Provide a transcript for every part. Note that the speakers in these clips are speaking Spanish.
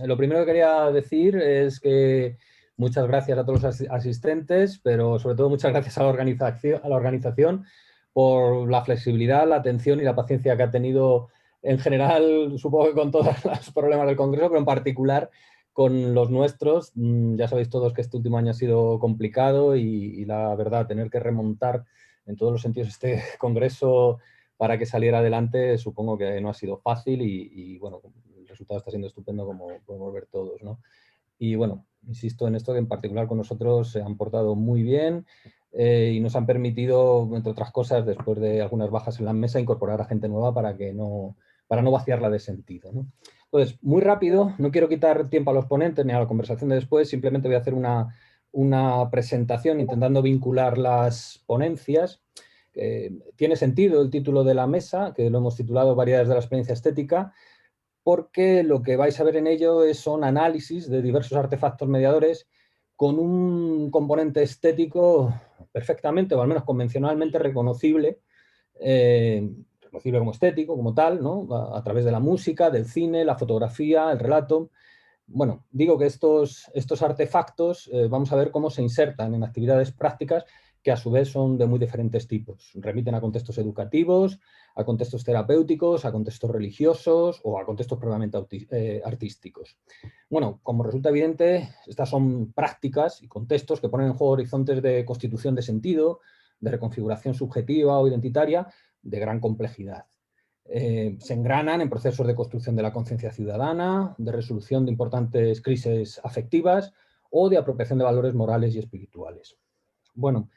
lo primero que quería decir es que muchas gracias a todos los asistentes, pero sobre todo muchas gracias a la organización por la flexibilidad, la atención y la paciencia que ha tenido en general, supongo que con todos los problemas del Congreso, pero en particular con los nuestros. Ya sabéis todos que este último año ha sido complicado y la verdad, tener que remontar en todos los sentidos este Congreso para que saliera adelante, supongo que no ha sido fácil y bueno, el resultado está siendo estupendo como podemos ver todos, ¿no? Y bueno, insisto en esto que en particular con nosotros se han portado muy bien y nos han permitido, entre otras cosas, después de algunas bajas en la mesa, incorporar a gente nueva para no vaciarla de sentido, ¿no? Entonces, muy rápido, no quiero quitar tiempo a los ponentes ni a la conversación de después, simplemente voy a hacer una presentación intentando vincular las ponencias. Tiene sentido el título de la mesa, que lo hemos titulado Variedades de la experiencia estética, porque lo que vais a ver en ello son análisis de diversos artefactos mediadores con un componente estético perfectamente, o al menos convencionalmente reconocible, reconocible como estético, como tal, ¿no? A través de la música, del cine, la fotografía, el relato. Bueno, digo que estos artefactos vamos a ver cómo se insertan en actividades prácticas que a su vez son de muy diferentes tipos. Remiten a contextos educativos, a contextos terapéuticos, a contextos religiosos o a contextos propiamente artísticos. Bueno, como resulta evidente, estas son prácticas y contextos que ponen en juego horizontes de constitución de sentido, de reconfiguración subjetiva o identitaria de gran complejidad. Se engranan en procesos de construcción de la conciencia ciudadana, de resolución de importantes crisis afectivas o de apropiación de valores morales y espirituales. Bueno,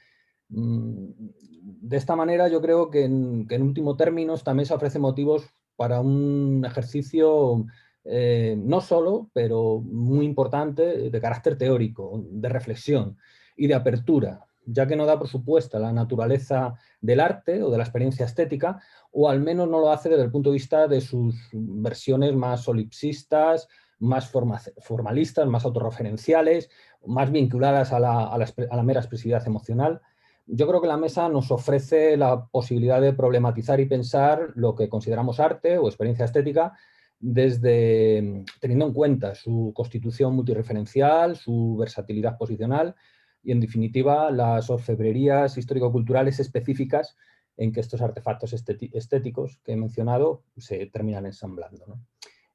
de esta manera yo creo que en último término esta mesa ofrece motivos para un ejercicio no solo, pero muy importante, de carácter teórico, de reflexión y de apertura, ya que no da por supuesta la naturaleza del arte o de la experiencia estética, o al menos no lo hace desde el punto de vista de sus versiones más solipsistas, más formalistas, más autorreferenciales, más vinculadas a la mera expresividad emocional. Yo creo que la mesa nos ofrece la posibilidad de problematizar y pensar lo que consideramos arte o experiencia estética teniendo en cuenta su constitución multireferencial, su versatilidad posicional y, en definitiva, las orfebrerías histórico-culturales específicas en que estos artefactos estéticos que he mencionado se terminan ensamblando, ¿no?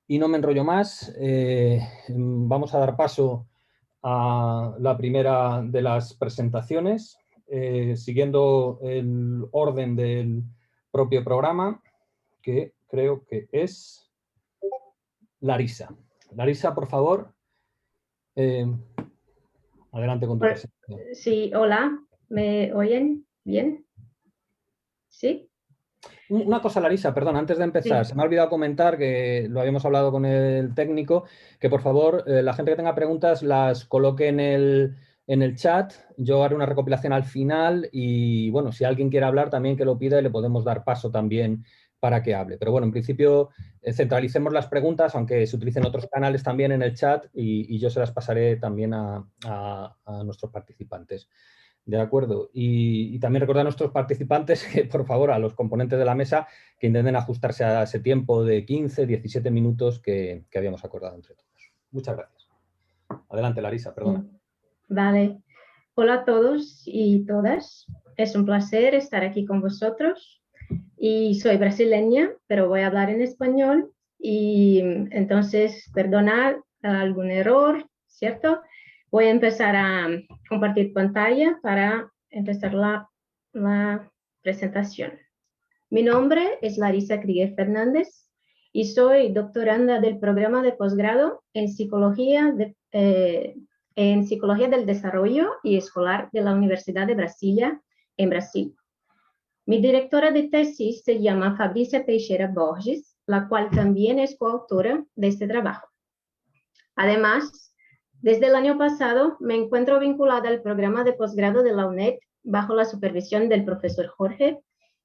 Y no me enrollo más, vamos a dar paso a la primera de las presentaciones, siguiendo el orden del propio programa, que creo que es Larisa. Larisa, por favor, adelante con tu presentación. Sí, hola, ¿me oyen bien? ¿Sí? Una cosa, Larisa, perdón, antes de empezar, Sí. se me ha olvidado comentar, que lo habíamos hablado con el técnico, que por favor la gente que tenga preguntas las coloque en el chat. Yo haré una recopilación al final y, bueno, si alguien quiere hablar también que lo pida y le podemos dar paso también para que hable. Pero bueno, en principio centralicemos las preguntas, aunque se utilicen otros canales también en el chat y yo se las pasaré también a nuestros participantes. De acuerdo. Y también recordar a nuestros participantes que, por favor, a los componentes de la mesa, que intenten ajustarse a ese tiempo de 15, 17 minutos que habíamos acordado entre todos. Muchas gracias. Adelante, Larisa, perdona. Vale. Hola a todos y todas. Es un placer estar aquí con vosotros. Y soy brasileña, pero voy a hablar en español. Y entonces, perdonad algún error, ¿cierto? Voy a empezar a compartir pantalla para empezar la presentación. Mi nombre es Larisa Krieger Fernández y soy doctoranda del programa de posgrado en Psicología del Desarrollo y Escolar de la Universidad de Brasilia, en Brasil. Mi directora de tesis se llama Fabrícia Teixeira Borges, la cual también es coautora de este trabajo. Además, desde el año pasado me encuentro vinculada al programa de posgrado de la UNED bajo la supervisión del profesor Jorge,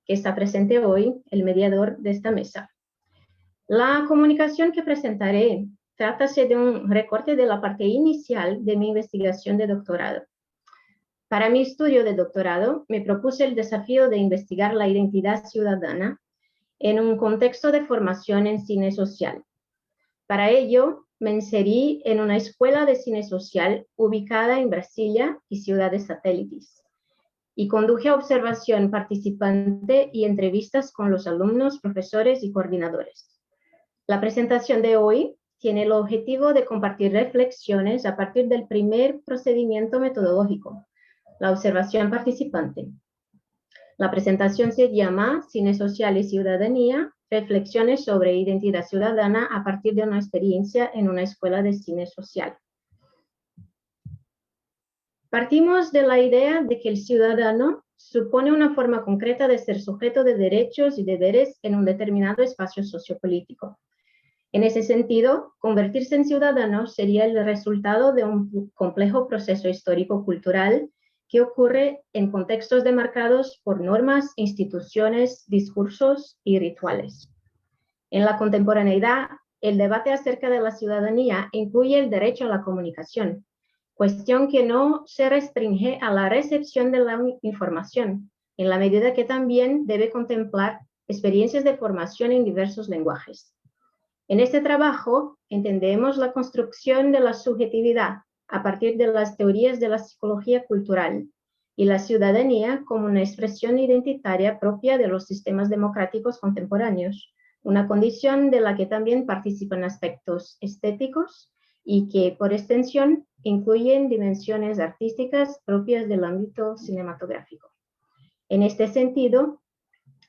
que está presente hoy, el mediador de esta mesa. La comunicación que presentaré trátase de un recorte de la parte inicial de mi investigación de doctorado. Para mi estudio de doctorado, me propuse el desafío de investigar la identidad ciudadana en un contexto de formación en cine social. Para ello, me inserí en una escuela de cine social ubicada en Brasilia y ciudades satélites, y conduje observación participante y entrevistas con los alumnos, profesores y coordinadores. La presentación de hoy tiene el objetivo de compartir reflexiones a partir del primer procedimiento metodológico, la observación participante. La presentación se llama Cine Social y Ciudadanía, reflexiones sobre identidad ciudadana a partir de una experiencia en una escuela de cine social. Partimos de la idea de que el ciudadano supone una forma concreta de ser sujeto de derechos y deberes en un determinado espacio sociopolítico. En ese sentido, convertirse en ciudadano sería el resultado de un complejo proceso histórico-cultural que ocurre en contextos demarcados por normas, instituciones, discursos y rituales. En la contemporaneidad, el debate acerca de la ciudadanía incluye el derecho a la comunicación, cuestión que no se restringe a la recepción de la información, en la medida que también debe contemplar experiencias de formación en diversos lenguajes. En este trabajo entendemos la construcción de la subjetividad a partir de las teorías de la psicología cultural y la ciudadanía como una expresión identitaria propia de los sistemas democráticos contemporáneos, una condición de la que también participan aspectos estéticos y que, por extensión, incluyen dimensiones artísticas propias del ámbito cinematográfico. En este sentido,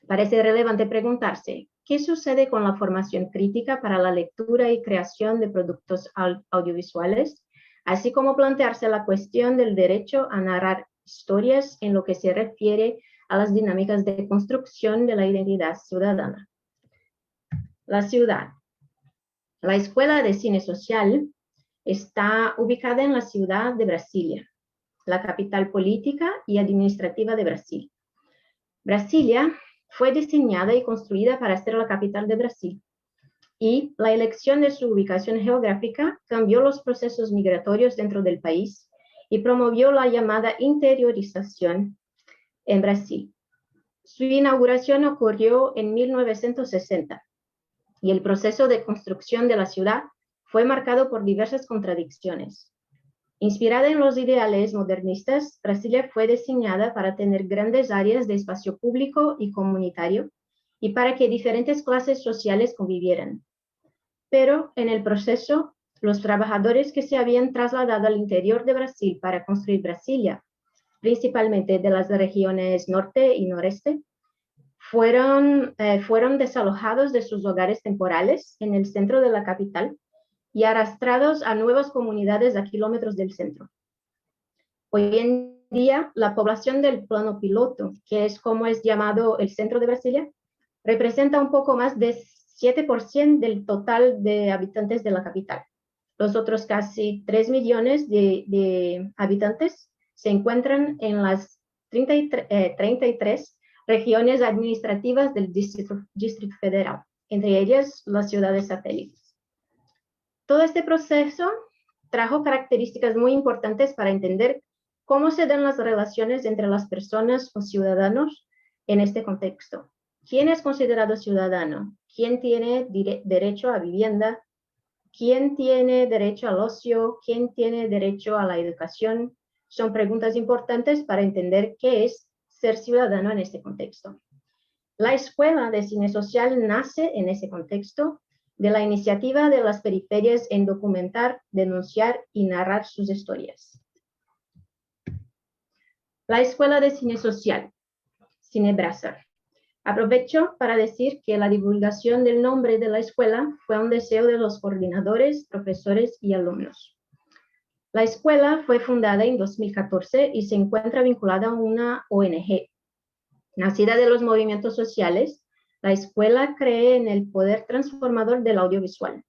parece relevante preguntarse, ¿qué sucede con la formación crítica para la lectura y creación de productos audiovisuales? Así como plantearse la cuestión del derecho a narrar historias en lo que se refiere a las dinámicas de construcción de la identidad ciudadana. La ciudad. La Escuela de Cine Social está ubicada en la ciudad de Brasilia, la capital política y administrativa de Brasil. Brasilia fue diseñada y construida para ser la capital de Brasil, y la elección de su ubicación geográfica cambió los procesos migratorios dentro del país y promovió la llamada interiorización en Brasil. Su inauguración ocurrió en 1960 y el proceso de construcción de la ciudad fue marcado por diversas contradicciones. Inspirada en los ideales modernistas, Brasilia fue diseñada para tener grandes áreas de espacio público y comunitario y para que diferentes clases sociales convivieran. Pero en el proceso, los trabajadores que se habían trasladado al interior de Brasil para construir Brasilia, principalmente de las regiones norte y noreste, fueron desalojados de sus hogares temporales en el centro de la capital y arrastrados a nuevas comunidades a kilómetros del centro. Hoy en día, la población del plano piloto, que es como es llamado el centro de Brasilia, representa un poco más de 7% del total de habitantes de la capital. Los otros casi 3 millones de habitantes se encuentran en las 33 regiones administrativas del Distrito Federal, entre ellas las ciudades satélites. Todo este proceso trajo características muy importantes para entender cómo se dan las relaciones entre las personas o ciudadanos en este contexto. ¿Quién es considerado ciudadano? ¿Quién tiene derecho a vivienda? ¿Quién tiene derecho al ocio? ¿Quién tiene derecho a la educación? Son preguntas importantes para entender qué es ser ciudadano en este contexto. La Escuela de Cine Social nace en ese contexto de la iniciativa de las periferias en documentar, denunciar y narrar sus historias. La Escuela de Cine Social, Cinebrasa. Aprovecho para decir que la divulgación del nombre de la escuela fue un deseo de los coordinadores, profesores y alumnos. La escuela fue fundada en 2014 y se encuentra vinculada a una ONG. Nacida de los movimientos sociales, la escuela cree en el poder transformador del audiovisual.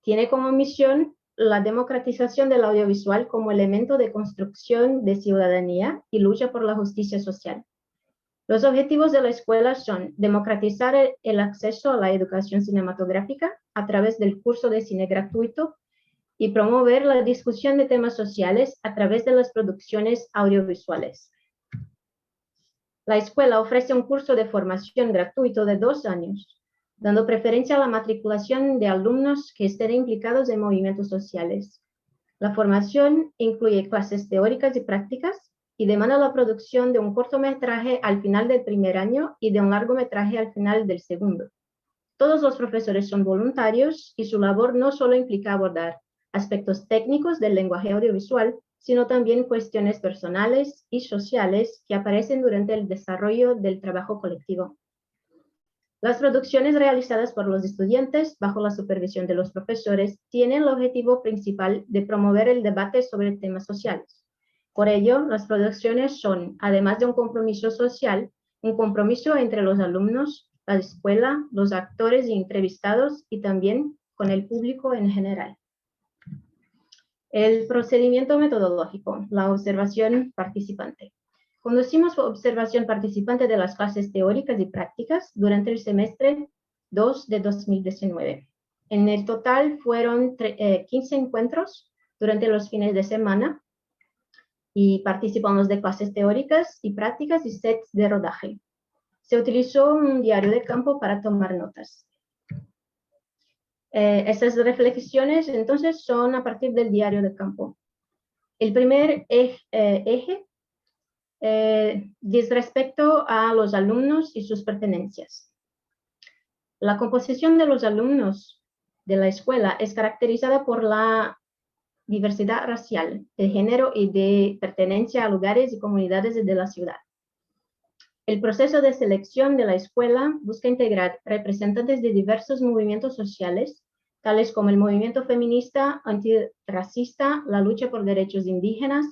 Tiene como misión la democratización del audiovisual como elemento de construcción de ciudadanía y lucha por la justicia social. Los objetivos de la escuela son democratizar el acceso a la educación cinematográfica a través del curso de cine gratuito y promover la discusión de temas sociales a través de las producciones audiovisuales. La escuela ofrece un curso de formación gratuito de 2 años, dando preferencia a la matriculación de alumnos que estén implicados en movimientos sociales. La formación incluye clases teóricas y prácticas y demanda la producción de un cortometraje al final del primer año y de un largometraje al final del segundo. Todos los profesores son voluntarios y su labor no solo implica abordar aspectos técnicos del lenguaje audiovisual, sino también cuestiones personales y sociales que aparecen durante el desarrollo del trabajo colectivo. Las producciones realizadas por los estudiantes bajo la supervisión de los profesores tienen el objetivo principal de promover el debate sobre temas sociales. Por ello, las producciones son, además de un compromiso social, un compromiso entre los alumnos, la escuela, los actores y entrevistados y también con el público en general. El procedimiento metodológico, la observación participante. Conducimos observación participante de las clases teóricas y prácticas durante el semestre 2 de 2019. En el total fueron 15 encuentros durante los fines de semana y participamos de clases teóricas y prácticas y sets de rodaje. Se utilizó un diario de campo para tomar notas. Estas reflexiones entonces son a partir del diario de campo. El primer eje es respecto a los alumnos y sus pertenencias. La composición de los alumnos de la escuela es caracterizada por la diversidad racial, de género y de pertenencia a lugares y comunidades de la ciudad. El proceso de selección de la escuela busca integrar representantes de diversos movimientos sociales, tales como el movimiento feminista, antirracista, la lucha por derechos indígenas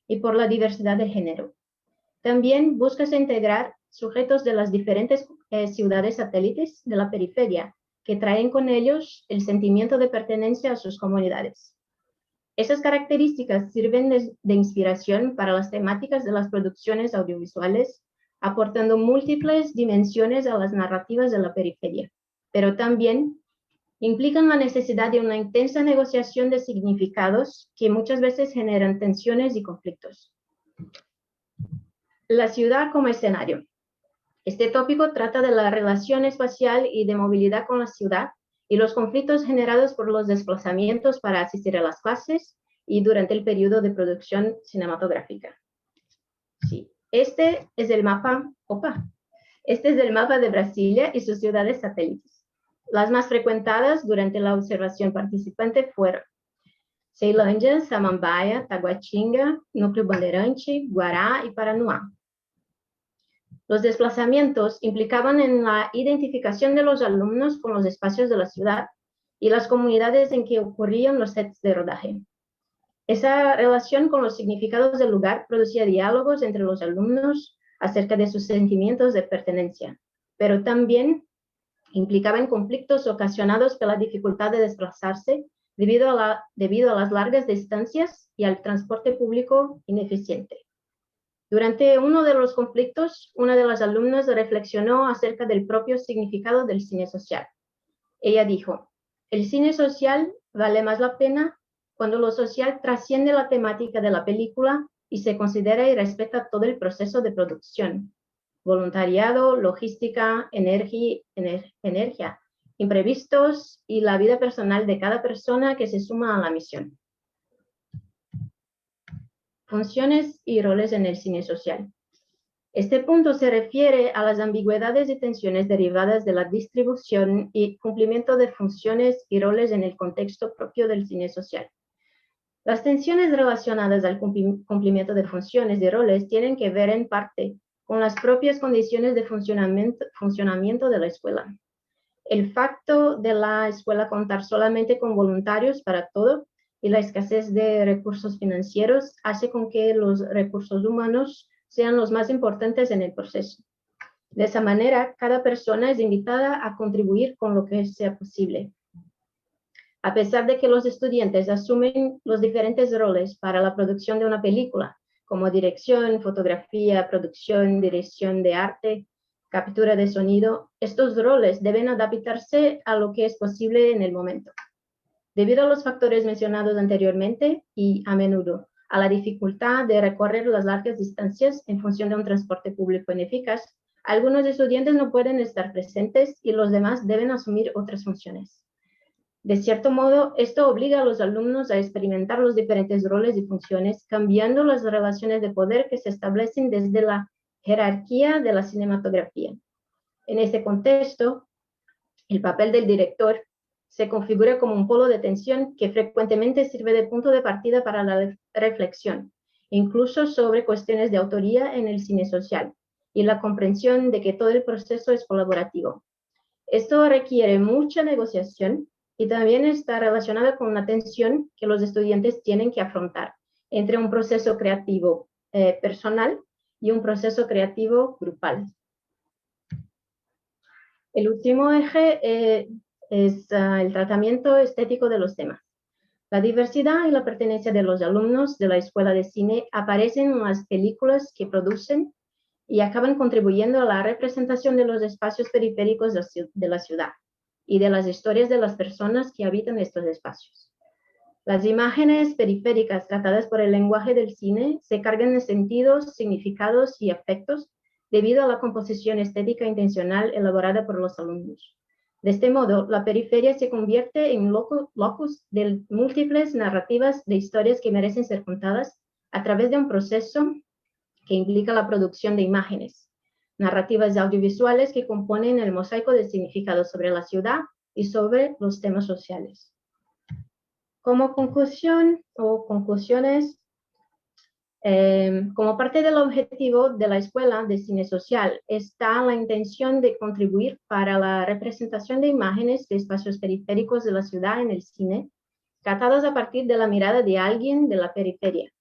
y por la diversidad de género. También busca integrar sujetos de las diferentes ciudades satélites de la periferia, que traen con ellos el sentimiento de pertenencia a sus comunidades. Esas características sirven de inspiración para las temáticas de las producciones audiovisuales, aportando múltiples dimensiones a las narrativas de la periferia, pero también implican la necesidad de una intensa negociación de significados que muchas veces generan tensiones y conflictos. La ciudad como escenario. Este tópico trata de la relación espacial y de movilidad con la ciudad y los conflictos generados por los desplazamientos para asistir a las clases y durante el periodo de producción cinematográfica. Sí. Este es el mapa de Brasilia y sus ciudades satélites. Las más frecuentadas durante la observación participante fueron Ceilândia, Samambaia, Taguatinga, Núcleo Bandeirante, Guará y Paranoá. Los desplazamientos implicaban en la identificación de los alumnos con los espacios de la ciudad y las comunidades en que ocurrían los sets de rodaje. Esa relación con los significados del lugar producía diálogos entre los alumnos acerca de sus sentimientos de pertenencia, pero también implicaban conflictos ocasionados por la dificultad de desplazarse debido a las largas distancias y al transporte público ineficiente. Durante uno de los conflictos, una de las alumnas reflexionó acerca del propio significado del cine social. Ella dijo, el cine social vale más la pena cuando lo social trasciende la temática de la película y se considera y respeta todo el proceso de producción, voluntariado, logística, energía, imprevistos y la vida personal de cada persona que se suma a la misión. Funciones y roles en el cine social. Este punto se refiere a las ambigüedades y tensiones derivadas de la distribución y cumplimiento de funciones y roles en el contexto propio del cine social. Las tensiones relacionadas al cumplimiento de funciones y roles tienen que ver en parte con las propias condiciones de funcionamiento de la escuela. El facto de la escuela contar solamente con voluntarios para todo y la escasez de recursos financieros hace con que los recursos humanos sean los más importantes en el proceso. De esa manera, cada persona es invitada a contribuir con lo que sea posible. A pesar de que los estudiantes asumen los diferentes roles para la producción de una película, como dirección, fotografía, producción, dirección de arte, captura de sonido, estos roles deben adaptarse a lo que es posible en el momento. Debido a los factores mencionados anteriormente y a menudo a la dificultad de recorrer las largas distancias en función de un transporte público ineficaz, Algunos estudiantes no pueden estar presentes y los demás deben asumir otras funciones. De cierto modo, esto obliga a los alumnos a experimentar los diferentes roles y funciones, cambiando las relaciones de poder que se establecen desde la jerarquía de la cinematografía. En este contexto, el papel del director se configura como un polo de tensión que frecuentemente sirve de punto de partida para la reflexión, incluso sobre cuestiones de autoría en el cine social, y la comprensión de que todo el proceso es colaborativo. Esto requiere mucha negociación y también está relacionado con una tensión que los estudiantes tienen que afrontar entre un proceso creativo personal y un proceso creativo grupal. El último eje es el tratamiento estético de los temas. La diversidad y la pertenencia de los alumnos de la Escuela de Cine aparecen en las películas que producen y acaban contribuyendo a la representación de los espacios periféricos de la ciudad y de las historias de las personas que habitan estos espacios. Las imágenes periféricas tratadas por el lenguaje del cine se cargan de sentidos, significados y afectos debido a la composición estética intencional elaborada por los alumnos. De este modo, la periferia se convierte en locus de múltiples narrativas de historias que merecen ser contadas a través de un proceso que implica la producción de imágenes, narrativas audiovisuales que componen el mosaico de significados sobre la ciudad y sobre los temas sociales. Como conclusión o conclusiones, como parte del objetivo de la Escuela de Cine Social está la intención de contribuir para la representación de imágenes de espacios periféricos de la ciudad en el cine, tratadas a partir de la mirada de alguien de la periferia.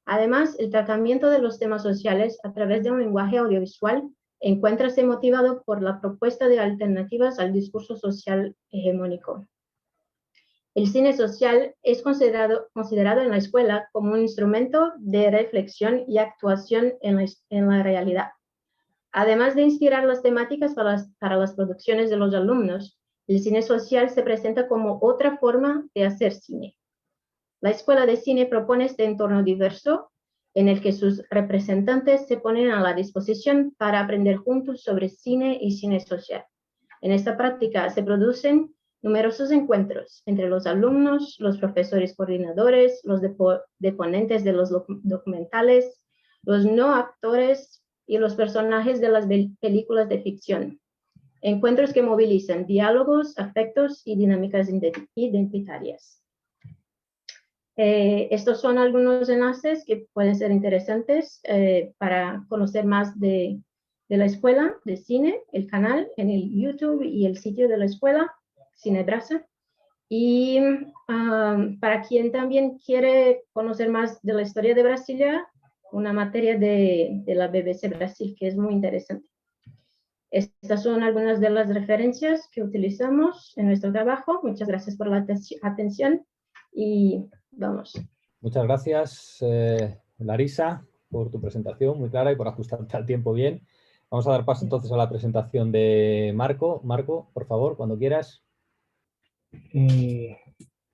Además, el tratamiento de los temas sociales a través de un lenguaje audiovisual encuéntrase motivado por la propuesta de alternativas al discurso social hegemónico. El cine social es considerado en la escuela como un instrumento de reflexión y actuación en la realidad. Además de inspirar las temáticas para las producciones de los alumnos, el cine social se presenta como otra forma de hacer cine. La Escuela de Cine propone este entorno diverso en el que sus representantes se ponen a la disposición para aprender juntos sobre cine y cine social. En esta práctica se producen numerosos encuentros entre los alumnos, los profesores coordinadores, los deponentes de los documentales, los no actores y los personajes de las películas de ficción. Encuentros que movilizan diálogos, afectos y dinámicas identitarias. Estos son algunos enlaces que pueden ser interesantes para conocer más de la Escuela de Cine, el canal en el YouTube y el sitio de la Escuela, Cinebrasa. Y para quien también quiere conocer más de la historia de Brasilia, una materia de la BBC Brasil que es muy interesante. Estas son algunas de las referencias que utilizamos en nuestro trabajo. Muchas gracias por la atención y vamos. Muchas gracias, Larisa, por tu presentación muy clara y por ajustarte al tiempo bien. Vamos a dar paso entonces a la presentación de Marco. Marco, por favor, cuando quieras. Un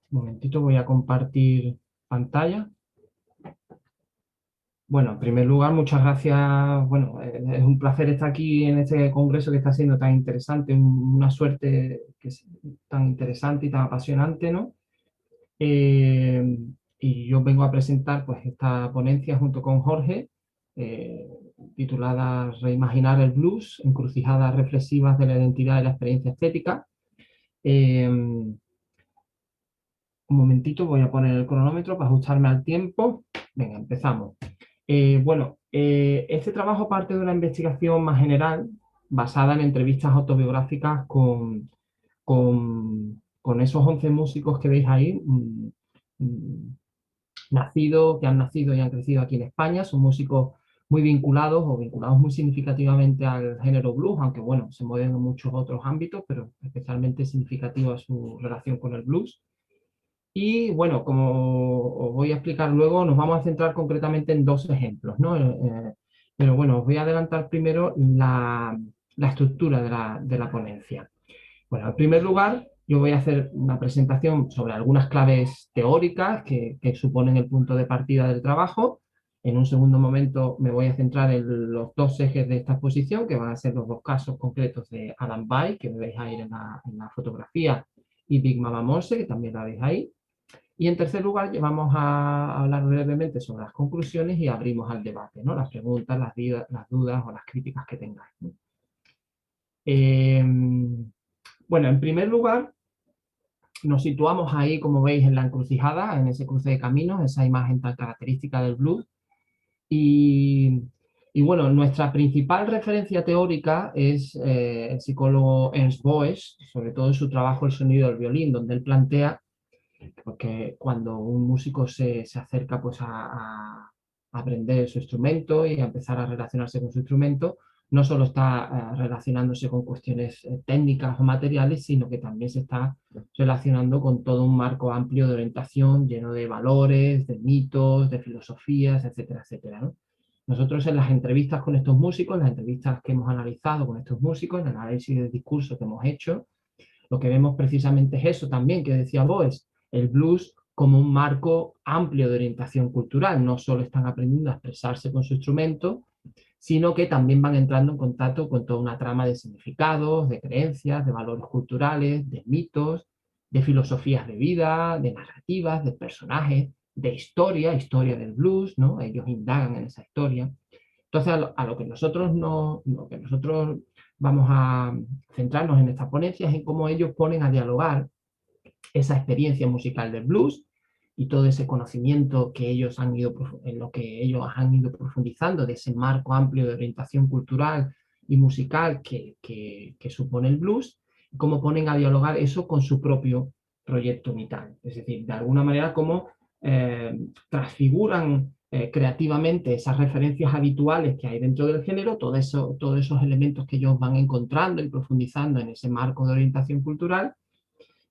momentito, voy a compartir pantalla. Bueno, en primer lugar, muchas gracias. Bueno, es un placer estar aquí en este congreso que está siendo tan interesante, una suerte que es tan interesante y tan apasionante, ¿no? Y yo vengo a presentar pues esta ponencia junto con Jorge, titulada Reimaginar el blues, encrucijadas reflexivas de la identidad y la experiencia estética. Un momentito, voy a poner el cronómetro para ajustarme al tiempo. Venga, empezamos. Este trabajo parte de una investigación más general basada en entrevistas autobiográficas con esos 11 músicos que veis ahí, que han nacido y han crecido aquí en España. Son músicos muy vinculados muy significativamente al género blues, aunque bueno, se mueven en muchos otros ámbitos, pero especialmente significativa su relación con el blues. Y bueno, como os voy a explicar luego, nos vamos a centrar concretamente en dos ejemplos, ¿no? Pero bueno, os voy a adelantar primero la estructura de la ponencia. Bueno, en primer lugar, yo voy a hacer una presentación sobre algunas claves teóricas que suponen el punto de partida del trabajo. En un segundo momento me voy a centrar en los dos ejes de esta exposición, que van a ser los dos casos concretos de Alan Bay, que veis ahí en la fotografía, y Big Mama Monse, que también la veis ahí. Y en tercer lugar, vamos a hablar brevemente sobre las conclusiones y abrimos al debate, ¿no? Las preguntas, las dudas o las críticas que tengáis, ¿no? Bueno, en primer lugar, nos situamos ahí, como veis, en la encrucijada, en ese cruce de caminos, esa imagen tan característica del blues. Y bueno, nuestra principal referencia teórica es el psicólogo Ernst Boesch, sobre todo en su trabajo El sonido del violín, donde él plantea que cuando un músico se acerca pues, a aprender su instrumento y a empezar a relacionarse con su instrumento, no solo está relacionándose con cuestiones técnicas o materiales, sino que también se está relacionando con todo un marco amplio de orientación, lleno de valores, de mitos, de filosofías, etcétera, etcétera, ¿no? Nosotros en las entrevistas con estos músicos, en las entrevistas que hemos analizado con estos músicos, en el análisis del discurso que hemos hecho, lo que vemos precisamente es eso también, que decía Boesch, el blues como un marco amplio de orientación cultural. No solo están aprendiendo a expresarse con su instrumento, sino que también van entrando en contacto con toda una trama de significados, de creencias, de valores culturales, de mitos, de filosofías de vida, de narrativas, de personajes, de historia del blues, ¿no? Ellos indagan en esa historia. Entonces, a lo que nosotros vamos a centrarnos en esta ponencia es en cómo ellos ponen a dialogar esa experiencia musical del blues y todo ese conocimiento que ellos en lo que ellos han ido profundizando de ese marco amplio de orientación cultural y musical que supone el blues, y cómo ponen a dialogar eso con su propio proyecto vital. Es decir, de alguna manera cómo transfiguran creativamente esas referencias habituales que hay dentro del género, todos esos elementos que ellos van encontrando y profundizando en ese marco de orientación cultural,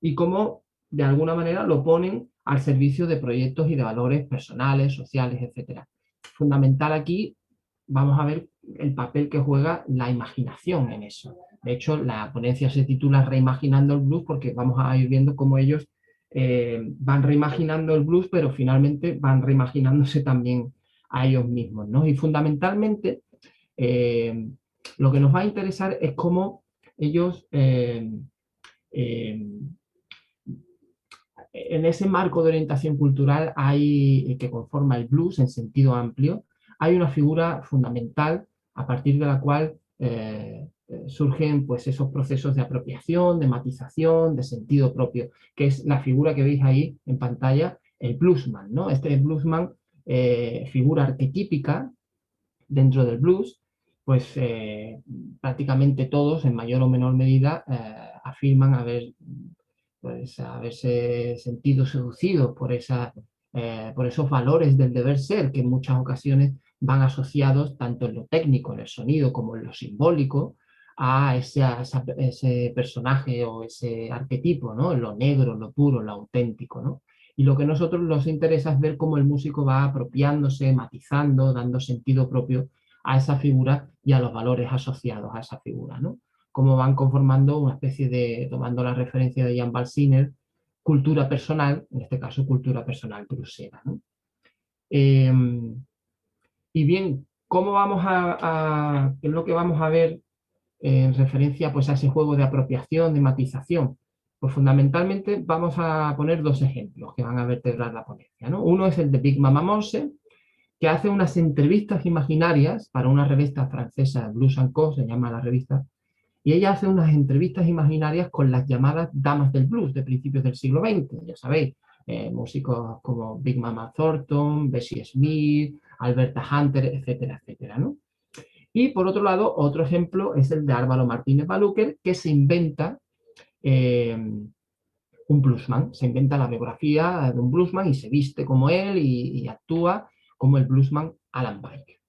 y cómo de alguna manera lo ponen al servicio de proyectos y de valores personales, sociales, etc. Fundamental aquí, vamos a ver el papel que juega la imaginación en eso. De hecho, la ponencia se titula Reimaginando el blues porque vamos a ir viendo cómo ellos van reimaginando el blues, pero finalmente van reimaginándose también a ellos mismos, ¿no? Y fundamentalmente lo que nos va a interesar es cómo ellos en ese marco de orientación cultural que conforma el blues en sentido amplio, hay una figura fundamental a partir de la cual surgen pues, esos procesos de apropiación, de matización, de sentido propio, que es la figura que veis ahí en pantalla, el bluesman, ¿no? Este bluesman, figura arquetípica dentro del blues, pues prácticamente todos, en mayor o menor medida, afirman haberse sentido seducidos por esos valores del deber ser que en muchas ocasiones van asociados tanto en lo técnico, en el sonido, como en lo simbólico, a ese personaje o ese arquetipo, ¿no? Lo negro, lo puro, lo auténtico, ¿no? Y lo que a nosotros nos interesa es ver cómo el músico va apropiándose, matizando, dando sentido propio a esa figura y a los valores asociados a esa figura, ¿no? Cómo van conformando una especie de, tomando la referencia de Jan Balsiner, cultura personal, en este caso cultura personal bluesera, ¿no? Y bien, ¿cómo vamos qué es lo que vamos a ver en referencia pues, a ese juego de apropiación, de matización? Pues fundamentalmente vamos a poner dos ejemplos que van a vertebrar la ponencia, ¿no? Uno es el de Big Mama Monse, que hace unas entrevistas imaginarias para una revista francesa, Blues & Co, se llama la revista, y ella hace unas entrevistas imaginarias con las llamadas damas del blues de principios del siglo XX, ya sabéis, músicos como Big Mama Thornton, Bessie Smith, Alberta Hunter, etcétera, etcétera, ¿no? Y por otro lado, otro ejemplo es el de Álvaro Martínez Baluker, que se inventa un bluesman, se inventa la biografía de un bluesman y se viste como él y actúa como el bluesman Alan Bike.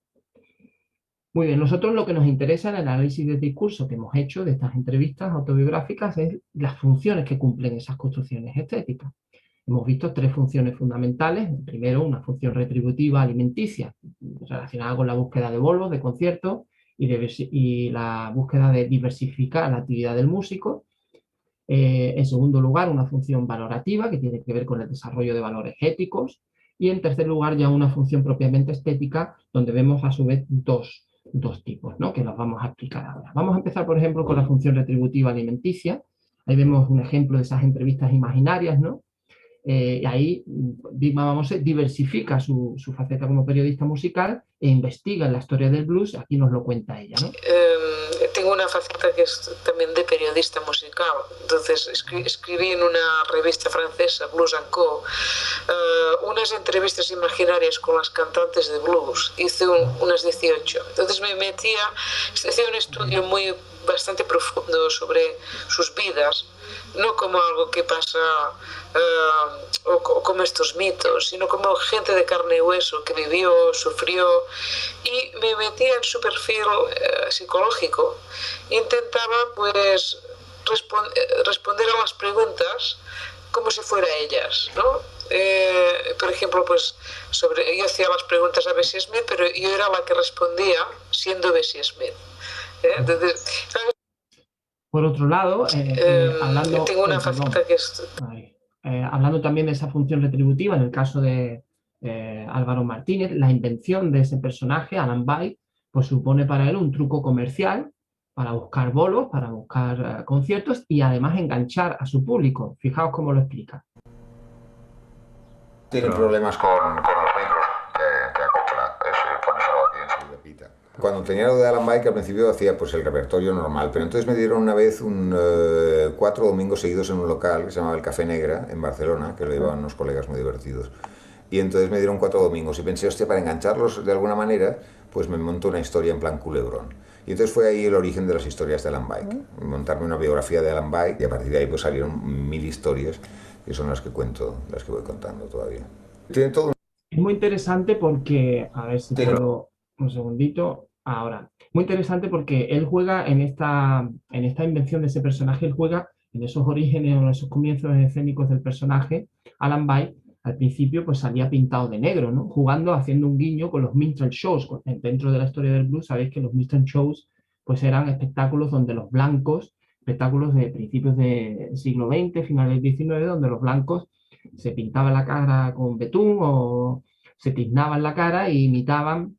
Muy bien, nosotros lo que nos interesa en el análisis del discurso que hemos hecho de estas entrevistas autobiográficas es las funciones que cumplen esas construcciones estéticas. Hemos visto tres funciones fundamentales. Primero, una función retributiva alimenticia, relacionada con la búsqueda de bolos, de conciertos y la búsqueda de diversificar la actividad del músico. En segundo lugar, una función valorativa que tiene que ver con el desarrollo de valores éticos Y en tercer lugar, ya una función propiamente estética, donde vemos a su vez dos tipos, ¿no? Que los vamos a explicar ahora. Vamos a empezar, por ejemplo, con la función retributiva alimenticia. Ahí vemos un ejemplo de esas entrevistas imaginarias, ¿no? Y ahí Big Mama Mose diversifica su faceta como periodista musical e investiga en la historia del blues. Aquí nos lo cuenta ella, ¿no? Tengo una faceta que es también de periodista musical. Entonces escribí en una revista francesa, Blues & Co, unas entrevistas imaginarias con las cantantes de blues. Hice unas 18. Entonces me metía, hacía un estudio bastante profundo sobre sus vidas, no como algo que pasa o como estos mitos, sino como gente de carne y hueso que vivió, sufrió, y me metía en su perfil psicológico. Intentaba pues responder a las preguntas como si fuera ellas, ¿no? Por ejemplo, pues yo hacía las preguntas a Bessie Smith, pero yo era la que respondía siendo Bessie Smith. Entonces, por otro lado, hablando, tengo una faceta que es... hablando también de esa función retributiva, en el caso de Álvaro Martínez, la invención de ese personaje, Alan Bay, pues supone para él un truco comercial para buscar bolos, para buscar conciertos y además enganchar a su público. Fijaos cómo lo explica. Tiene problemas con los micros que acopla, pones algo aquí enseguida pita. Cuando tenía lo de Alan Bay, que al principio hacía pues el repertorio normal, pero entonces me dieron una vez 4 domingos seguidos en un local que se llamaba el Café Negra, en Barcelona, que lo llevaban unos colegas muy divertidos. Y entonces me dieron 4 domingos y pensé, hostia, para engancharlos de alguna manera, pues me monto una historia en plan culebrón. Y entonces fue ahí el origen de las historias de Alan Bay, montarme una biografía de Alan Bay, y a partir de ahí pues salieron 1000 historias, que son las que cuento, las que voy contando todavía. Tiene todo. Es muy interesante porque, a ver si puedo, un segundito, ahora. Muy interesante porque él juega en esta invención de ese personaje, él juega en esos orígenes o en esos comienzos escénicos del personaje. Alan Bay, al principio, pues salía pintado de negro, ¿no? Jugando, haciendo un guiño con los minstrel shows. Dentro de la historia del blues, sabéis que los minstrel shows pues eran espectáculos donde los blancos, espectáculos de principios del siglo XX, finales del XIX, donde los blancos se pintaban la cara con betún o se tiznaban la cara e imitaban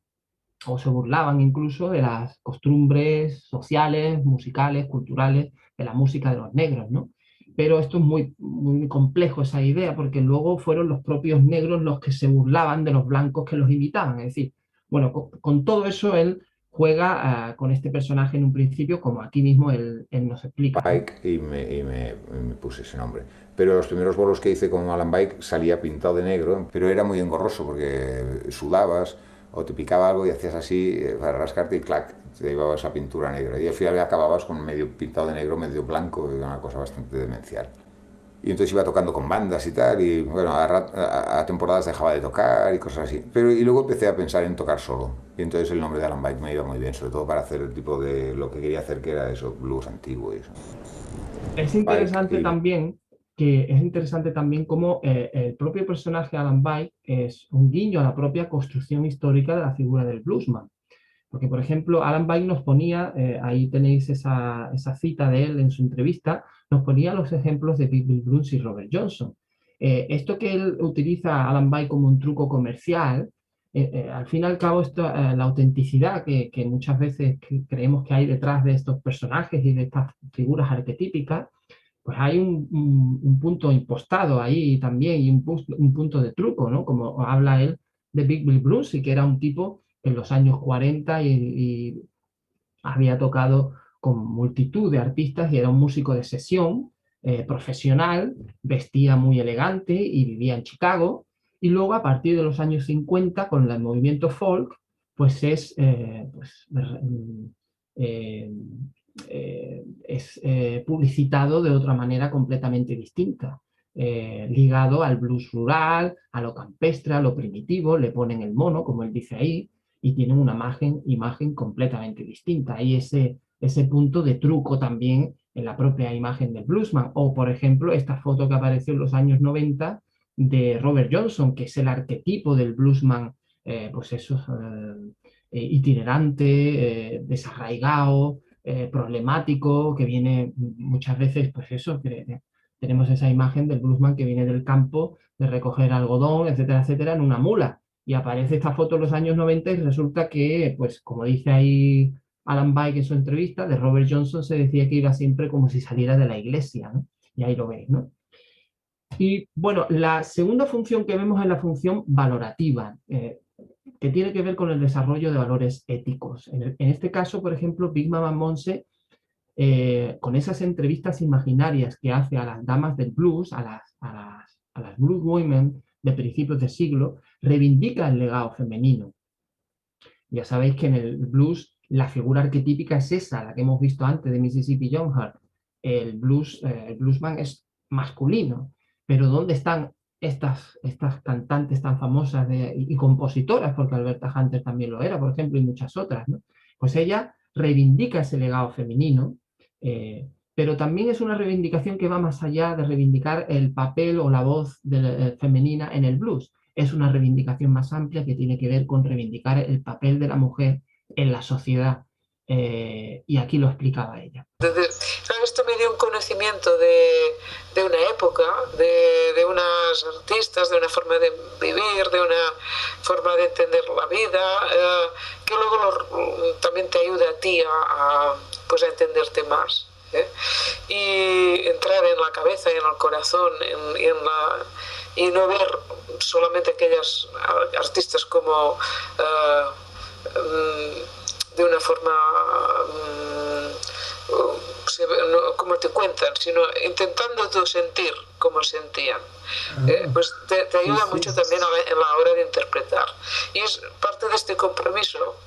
o se burlaban incluso de las costumbres sociales, musicales, culturales, de la música de los negros, ¿no? Pero esto es muy, muy complejo, esa idea, porque luego fueron los propios negros los que se burlaban de los blancos que los imitaban. Es decir, bueno, con todo eso él juega con este personaje en un principio, como aquí mismo él nos explica. Bike, y me puse ese nombre. Pero los primeros bolos que hice con Alan Bike salía pintado de negro, pero era muy engorroso porque sudabas o te picaba algo y hacías así para rascarte y clac, te llevabas esa pintura negra. Y al final acababas con medio pintado de negro, medio blanco, una cosa bastante demencial. Y entonces iba tocando con bandas y tal, y bueno, a temporadas dejaba de tocar y cosas así. Y luego empecé a pensar en tocar solo. Y entonces el nombre de Alan Bike me iba muy bien, sobre todo para hacer el tipo de lo que quería hacer, que era eso, blues antiguo y eso. Es interesante también cómo el propio personaje Alan Bike es un guiño a la propia construcción histórica de la figura del bluesman. Porque, por ejemplo, Alan Bike nos ponía, ahí tenéis esa cita de él en su entrevista, nos ponía los ejemplos de Big Bill Bruce y Robert Johnson. Esto que él utiliza Alan Bike como un truco comercial, al fin y al cabo, la autenticidad que muchas veces creemos que hay detrás de estos personajes y de estas figuras arquetípicas, pues hay un punto impostado ahí también y un punto de truco, ¿no? Como habla él de Big Bill Bruce, y que era un tipo en los años 40 y había tocado con multitud de artistas y era un músico de sesión, profesional, vestía muy elegante y vivía en Chicago. Y luego, a partir de los años 50, con el movimiento folk, pues es publicitado de otra manera completamente distinta, ligado al blues rural, a lo campestre, a lo primitivo, le ponen el mono, como él dice ahí, y tienen una imagen completamente distinta. Hay ese punto de truco también en la propia imagen del bluesman. O, por ejemplo, esta foto que apareció en los años 90 de Robert Johnson, que es el arquetipo del bluesman, pues eso, itinerante, desarraigado, problemático, que viene muchas veces, pues eso, Tenemos esa imagen del bluesman que viene del campo de recoger algodón, etcétera, etcétera, en una mula. Y aparece esta foto en los años 90 y resulta que, pues como dice ahí Alan Bike en su entrevista, de Robert Johnson se decía que iba siempre como si saliera de la iglesia, ¿no? Y ahí lo veis, ¿no? Y bueno, la segunda función que vemos es la función valorativa, que tiene que ver con el desarrollo de valores éticos. En este caso, por ejemplo, Big Mama Monse, con esas entrevistas imaginarias que hace a las damas del blues, a las blues women de principios de siglo, reivindica el legado femenino. Ya sabéis que en el blues la figura arquetípica es esa, la que hemos visto antes de Mississippi John Hart. El bluesman es masculino, pero ¿dónde están estas cantantes tan famosas y compositoras? Porque Alberta Hunter también lo era, por ejemplo, y muchas otras, ¿no? Pues ella reivindica ese legado femenino, pero también es una reivindicación que va más allá de reivindicar el papel o la voz femenina en el blues. Es una reivindicación más amplia que tiene que ver con reivindicar el papel de la mujer en la sociedad. Y aquí lo explicaba ella. Esto me dio un conocimiento de una época, de unas artistas, de una forma de vivir, de una forma de entender la vida, que luego también te ayuda a ti pues a entenderte más. Y entrar en la cabeza y en el corazón y no ver solamente aquellas artistas como de una forma como te cuentan, sino intentando tú sentir como sentían. Pues te ayuda mucho también en la hora de interpretar. Y es parte de este compromiso,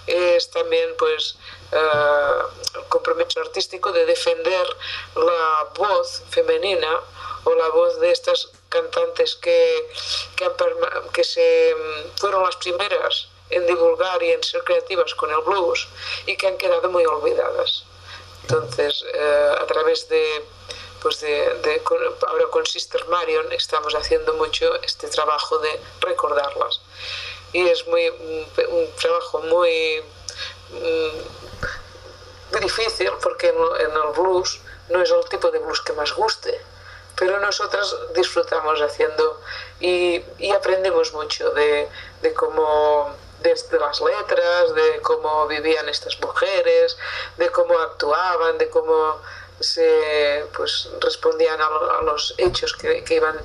es también pues el compromiso artístico de defender la voz femenina o la voz de estas cantantes que fueron las primeras en divulgar y en ser creativas con el blues y que han quedado muy olvidadas. Entonces, a través ahora con Sister Marion estamos haciendo mucho este trabajo de recordarlas. Y es un trabajo muy difícil porque en el blues no es el tipo de blues que más guste, pero nosotras disfrutamos haciendo y aprendemos mucho de cómo, desde las letras, de cómo vivían estas mujeres, de cómo actuaban, de cómo respondían a los hechos que iban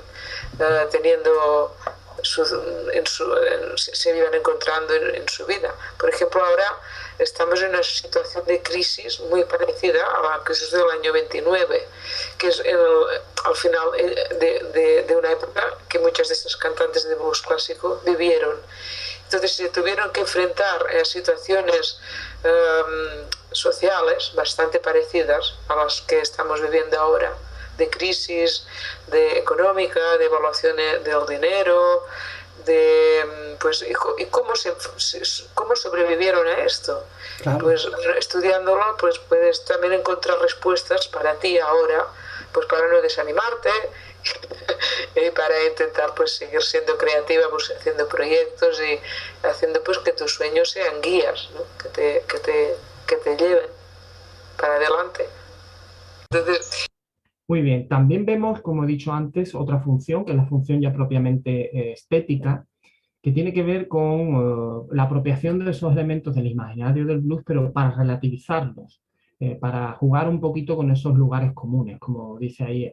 teniendo, se iban encontrando en su vida. Por ejemplo, ahora estamos en una situación de crisis muy parecida a la crisis del año 29, que es al final de una época que muchas de estas cantantes de blues clásico vivieron. Entonces se tuvieron que enfrentar a situaciones sociales bastante parecidas a las que estamos viviendo ahora, de crisis económica, de evaluación del dinero, y cómo sobrevivieron a esto. Claro. Pues estudiándolo, pues puedes también encontrar respuestas para ti ahora, pues para no desanimarte y para intentar pues seguir siendo creativa, pues haciendo proyectos y haciendo pues que tus sueños sean guías, ¿no? que te lleven para adelante. Entonces, muy bien, también vemos, como he dicho antes, otra función, que es la función ya propiamente estética, que tiene que ver con la apropiación de esos elementos del imaginario del blues, pero para relativizarlos, para jugar un poquito con esos lugares comunes, como dice ahí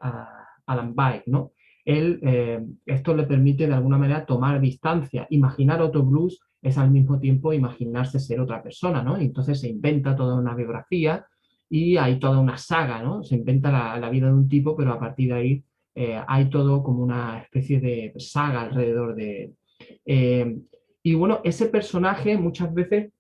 Alan Bike, ¿no? Esto le permite de alguna manera tomar distancia. Imaginar otro blues es al mismo tiempo imaginarse ser otra persona, ¿no? Y entonces se inventa toda una biografía y hay toda una saga, ¿no? Se inventa la vida de un tipo, pero a partir de ahí hay todo como una especie de saga alrededor de él. Y bueno, ese personaje muchas veces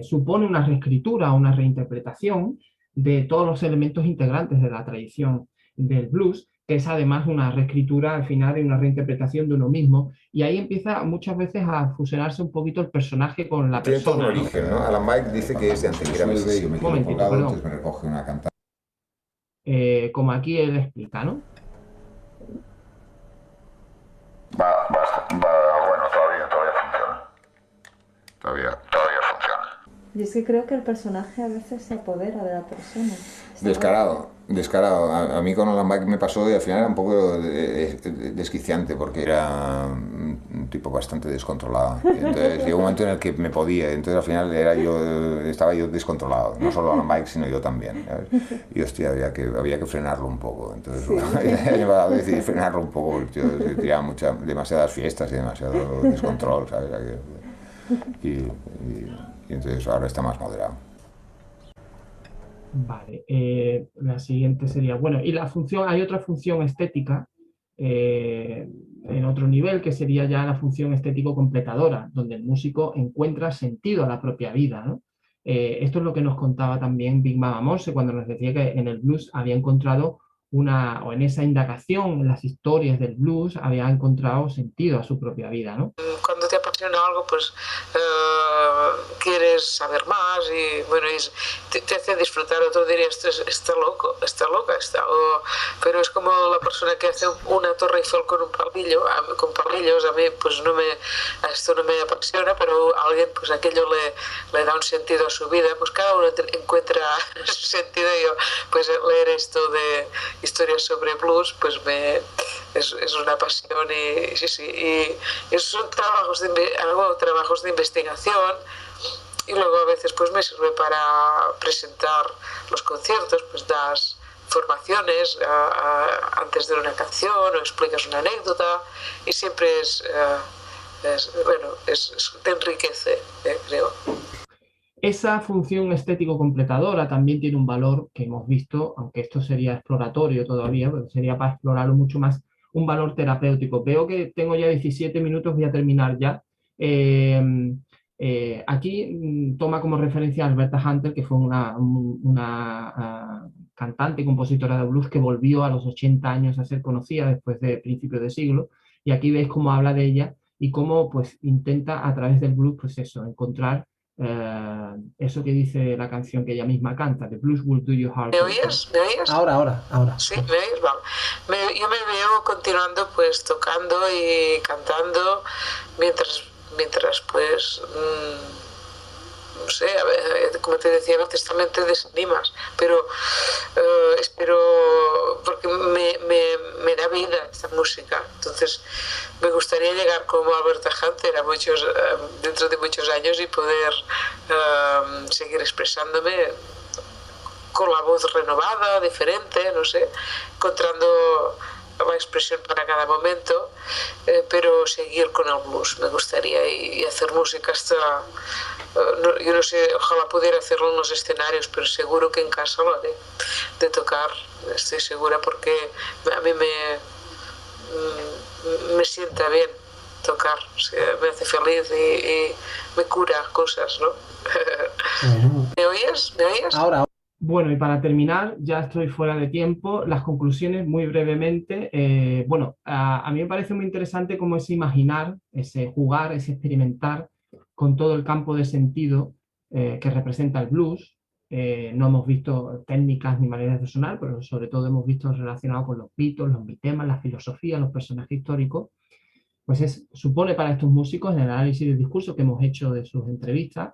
supone una reescritura, una reinterpretación de todos los elementos integrantes de la tradición del blues, que es además una reescritura al final y una reinterpretación de uno mismo, y ahí empieza muchas veces a fusionarse un poquito el personaje con la persona. Tiene todo un origen, ¿no? Alan Bike dice que es de Antequera, Mississippi. Me quedo colgado, entonces me recoge una cantante. Como aquí él explica, ¿no? Bueno, todavía funciona. Todavía funciona. Y es que creo que el personaje a veces se apodera de la persona. Descarado, descarado. A mí con Alan Bake me pasó y al final era un poco desquiciante porque era un tipo bastante descontrolado. Y entonces llegó un momento en el que me podía, entonces al final estaba yo descontrolado. No solo Alan Bake, sino yo también, ¿sabes? Y hostia, había que frenarlo un poco. Entonces decidí frenarlo un poco porque yo tenía demasiadas fiestas y demasiado descontrol, ¿sabes? Y entonces ahora está más moderado. Vale, la siguiente sería, bueno, y la función, hay otra función estética en otro nivel que sería ya la función estético completadora, donde el músico encuentra sentido a la propia vida, ¿no? Esto es lo que nos contaba también Big Mama Morse cuando nos decía que en el blues había encontrado o en esa indagación en las historias del blues había encontrado sentido a su propia vida, ¿no? Cuando te apasiona algo, pues quieres saber más y bueno, te hace disfrutar. Otro diría, está loco, está loca, pero es como la persona que hace una torre Eiffel con con palillos. A mí pues esto no me apasiona, pero a alguien pues aquello le da un sentido a su vida. Pues cada uno encuentra su sentido. Y yo pues leer esto de historias sobre blues pues es una pasión y sí, y son trabajos de investigación y luego a veces pues me sirve para presentar los conciertos, pues das formaciones antes de una canción o explicas una anécdota y siempre te enriquece, creo. Esa función estético completadora también tiene un valor que hemos visto, aunque esto sería exploratorio todavía, pero sería para explorarlo mucho más, un valor terapéutico. Veo que tengo ya 17 minutos, voy a terminar ya. Aquí toma como referencia a Alberta Hunter, que fue una cantante y compositora de blues que volvió a los 80 años a ser conocida después de principios de siglo, y aquí veis cómo habla de ella y cómo pues intenta a través del blues pues eso, encontrar eso que dice la canción que ella misma canta, The Blues Will Do You Heart. ¿Me oyes? ¿Me oyes? Ahora. Sí, ¿me oyes? Vale. Yo me veo continuando pues tocando y cantando mientras pues no sé, a ver, como te decía, a veces también te desanimas, pero espero, porque me da vida esta música, entonces me gustaría llegar como Alberta Hunter dentro de muchos años y poder seguir expresándome con la voz renovada, diferente, no sé, encontrando la expresión para cada momento, pero seguir con el blues me gustaría y hacer música hasta, yo no sé, ojalá pudiera hacerlo en los escenarios, pero seguro que en casa lo haré, de tocar, estoy segura, porque a mí me sienta bien tocar, o sea, me hace feliz y me cura cosas, ¿no? ¿Me oyes? ¿Me oyes? Ahora. Bueno, y para terminar, ya estoy fuera de tiempo, las conclusiones muy brevemente. A mí me parece muy interesante cómo ese imaginar, ese jugar, ese experimentar con todo el campo de sentido que representa el blues. No hemos visto técnicas ni maneras de sonar, pero sobre todo hemos visto relacionado con los mitos, los mitemas, la filosofía, los personajes históricos. Pues supone para estos músicos, en el análisis del discurso que hemos hecho de sus entrevistas,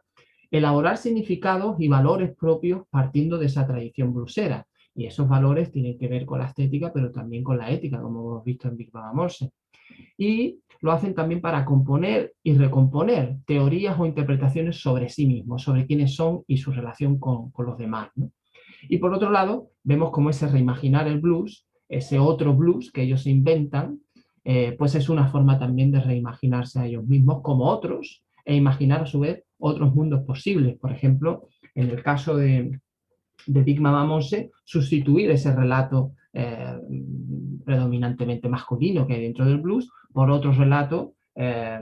elaborar significados y valores propios partiendo de esa tradición bluesera. Y esos valores tienen que ver con la estética, pero también con la ética, como hemos visto en Big Mama Morse. Y lo hacen también para componer y recomponer teorías o interpretaciones sobre sí mismos, sobre quiénes son y su relación con los demás, ¿no? Y por otro lado, vemos cómo ese reimaginar el blues, ese otro blues que ellos se inventan, pues es una forma también de reimaginarse a ellos mismos como otros e imaginar a su vez otros mundos posibles. Por ejemplo, en el caso de Big Mama Morse, sustituir ese relato predominantemente masculino que hay dentro del blues por otro relato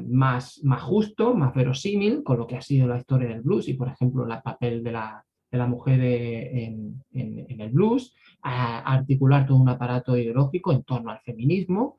más justo, más verosímil con lo que ha sido la historia del blues y, por ejemplo, el papel de la mujer en el blues, a articular todo un aparato ideológico en torno al feminismo.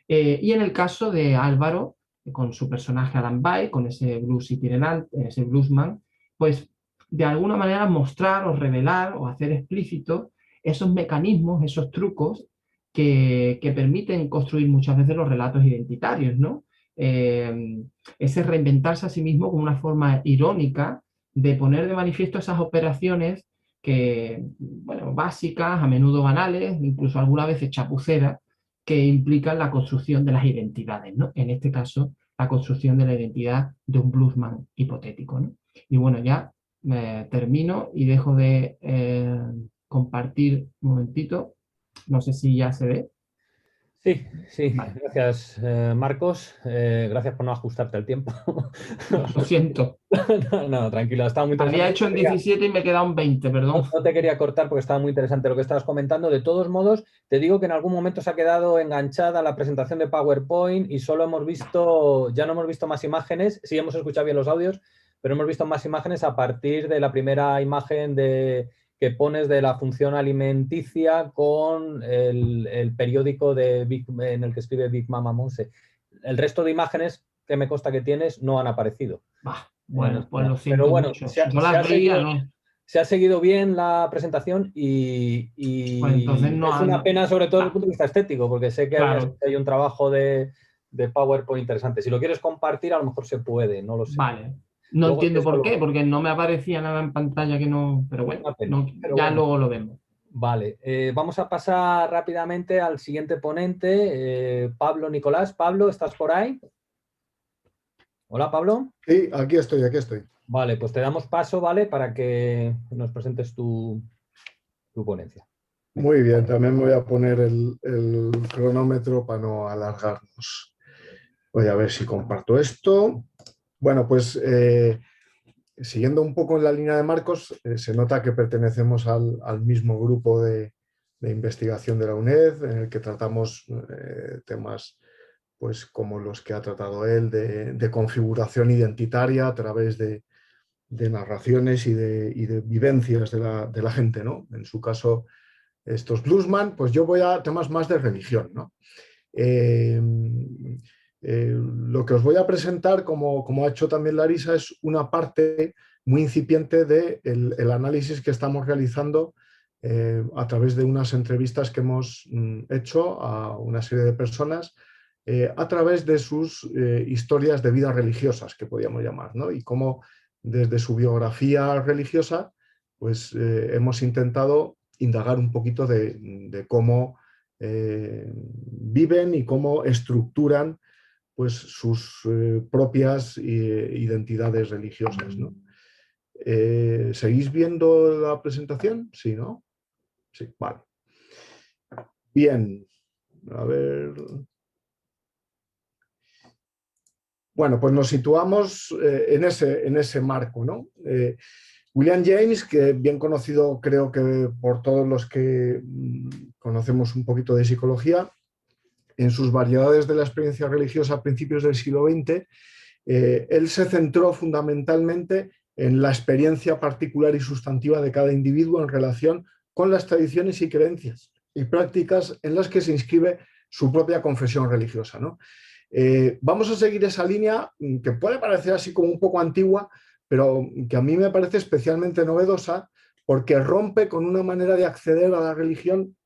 Y en el caso de Álvaro, con su personaje Alan Bake, con ese blues itinerante, ese bluesman, pues de alguna manera mostrar o revelar o hacer explícito esos mecanismos, esos trucos que permiten construir muchas veces los relatos identitarios, ¿no? Ese reinventarse a sí mismo como una forma irónica de poner de manifiesto esas operaciones que, bueno, básicas, a menudo banales, incluso algunas veces chapuceras, que implican la construcción de las identidades, ¿no? En este caso, la construcción de la identidad de un bluesman hipotético, ¿no? Y bueno, ya termino y dejo de compartir un momentito. No sé si ya se ve. Sí, sí, Vale. gracias Marcos, gracias por no ajustarte al tiempo. Lo siento. No, tranquilo, estaba muy interesante. Había hecho en 17 y me he quedado en 20, perdón. No te quería cortar porque estaba muy interesante lo que estabas comentando. De todos modos, te digo que en algún momento se ha quedado enganchada la presentación de PowerPoint y solo hemos visto, ya no hemos visto más imágenes, sí hemos escuchado bien los audios, pero hemos visto más imágenes a partir de la primera imagen que pones de la función alimenticia con el periódico en el que escribe Big Mama Monse. El resto de imágenes que me consta que tienes no han aparecido. Bueno, pues lo siento pero bueno, mucho. Yo las veía, ¿no? Se ha seguido bien la presentación y Pues entonces no, es una pena sobre todo desde el punto de vista estético, porque sé que claro, hay un trabajo de PowerPoint interesante. Si lo quieres compartir, a lo mejor se puede, no lo sé. vale. No Luego entiendo por qué, porque no me aparecía nada en pantalla que no... Pero bueno, ya luego lo vemos. Vale, vamos a pasar rápidamente al siguiente ponente, Pablo Nicolás. Pablo, ¿estás por ahí? Hola, Pablo. Sí, aquí estoy, aquí estoy. Vale, pues te damos paso, ¿vale? Para que nos presentes tu ponencia. Muy bien, también voy a poner el cronómetro para no alargarnos. Voy a ver si comparto esto. Bueno, pues siguiendo un poco en la línea de Marcos, se nota que pertenecemos al mismo grupo de investigación de la UNED, en el que tratamos temas pues, como los que ha tratado él, de configuración identitaria a través de narraciones y de vivencias de la gente, ¿no? En su caso, estos bluesman, pues yo voy a temas más de religión, ¿no? Lo que os voy a presentar, como ha hecho también Larisa, es una parte muy incipiente del análisis que estamos realizando a través de unas entrevistas que hemos hecho a una serie de personas a través de sus historias de vida religiosas, que podríamos llamar, ¿no? Y cómo desde su biografía religiosa, pues hemos intentado indagar un poquito de cómo viven y cómo estructuran pues, sus propias identidades religiosas, ¿no? ¿Seguís viendo la presentación? Sí, ¿no? Sí, vale. Bien, a ver... Bueno, pues nos situamos en ese marco, ¿no? William James, que bien conocido creo que por todos los que conocemos un poquito de psicología, en sus variedades de la experiencia religiosa a principios del siglo XX, él se centró fundamentalmente en la experiencia particular y sustantiva de cada individuo en relación con las tradiciones y creencias y prácticas en las que se inscribe su propia confesión religiosa, ¿no? Vamos a seguir esa línea que puede parecer así como un poco antigua, pero que a mí me parece especialmente novedosa porque rompe con una manera de acceder a la religión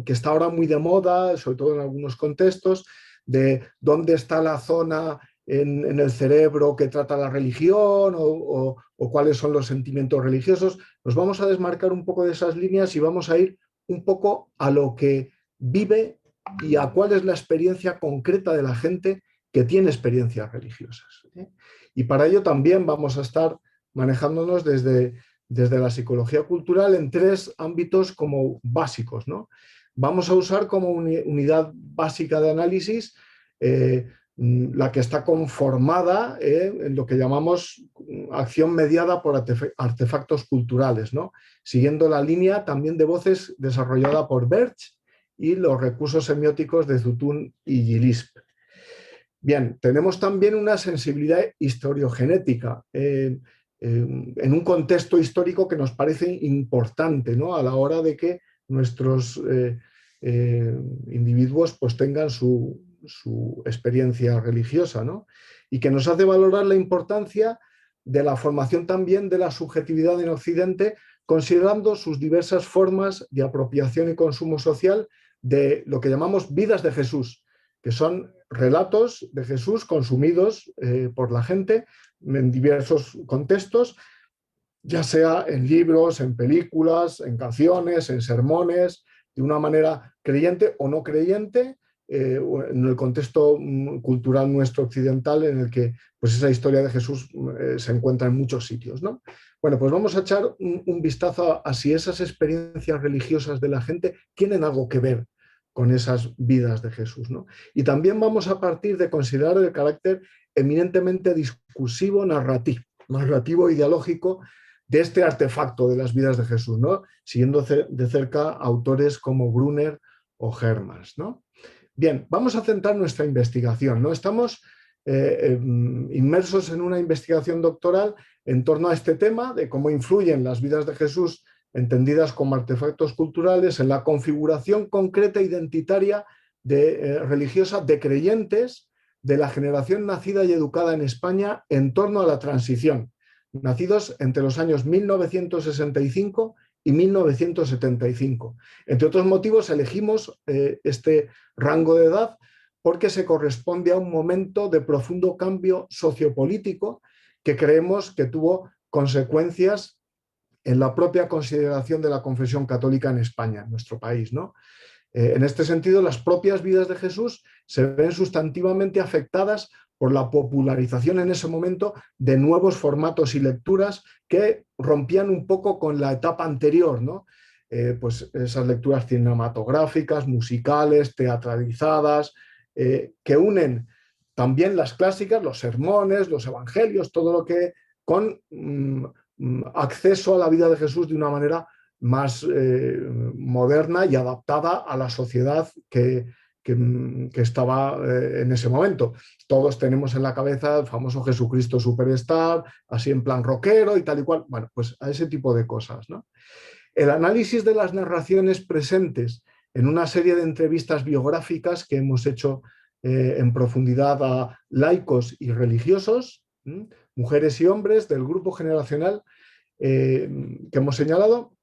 que está ahora muy de moda, sobre todo en algunos contextos, de dónde está la zona en el cerebro que trata la religión o cuáles son los sentimientos religiosos. Nos vamos a desmarcar un poco de esas líneas y vamos a ir un poco a lo que vive y a cuál es la experiencia concreta de la gente que tiene experiencias religiosas. Y para ello también vamos a estar manejándonos desde la psicología cultural en tres ámbitos como básicos, ¿no? Vamos a usar como unidad básica de análisis la que está conformada en lo que llamamos acción mediada por artefactos culturales, ¿no? Siguiendo la línea también de voces desarrollada por Birch y los recursos semióticos de Zutun y Gillespie. Bien, tenemos también una sensibilidad historiogenética en un contexto histórico que nos parece importante, ¿no? A la hora de que nuestros individuos pues, tengan su experiencia religiosa, ¿no? Y que nos hace valorar la importancia de la formación también de la subjetividad en Occidente, considerando sus diversas formas de apropiación y consumo social de lo que llamamos vidas de Jesús, que son relatos de Jesús consumidos por la gente en diversos contextos, ya sea en libros, en películas, en canciones, en sermones, de una manera creyente o no creyente, en el contexto cultural nuestro occidental, en el que pues, esa historia de Jesús se encuentra en muchos sitios, ¿no? Bueno, pues vamos a echar un vistazo a si esas experiencias religiosas de la gente tienen algo que ver con esas vidas de Jesús, ¿no? Y también vamos a partir de considerar el carácter eminentemente discursivo, narrativo, ideológico de este artefacto de las vidas de Jesús, ¿no? Siguiendo de cerca autores como Brunner o Hermans, ¿no? Bien, vamos a centrar nuestra investigación, ¿no? Estamos inmersos en una investigación doctoral en torno a este tema de cómo influyen las vidas de Jesús, entendidas como artefactos culturales, en la configuración concreta identitaria religiosa de creyentes de la generación nacida y educada en España en torno a la transición, nacidos entre los años 1965 y 1975. Entre otros motivos, elegimos este rango de edad porque se corresponde a un momento de profundo cambio sociopolítico que creemos que tuvo consecuencias en la propia consideración de la confesión católica en España, en nuestro país, ¿no? En este sentido, las propias vidas de Jesús se ven sustantivamente afectadas por la popularización en ese momento de nuevos formatos y lecturas que rompían un poco con la etapa anterior, ¿no? Pues esas lecturas cinematográficas, musicales, teatralizadas, que unen también las clásicas, los sermones, los evangelios, todo lo que con acceso a la vida de Jesús de una manera más moderna y adaptada a la sociedad que estaba en ese momento. Todos tenemos en la cabeza el famoso Jesucristo Superstar, así en plan rockero y tal y cual. Bueno, pues a ese tipo de cosas, ¿no? El análisis de las narraciones presentes en una serie de entrevistas biográficas que hemos hecho en profundidad a laicos y religiosos, mujeres y hombres del grupo generacional que hemos señalado,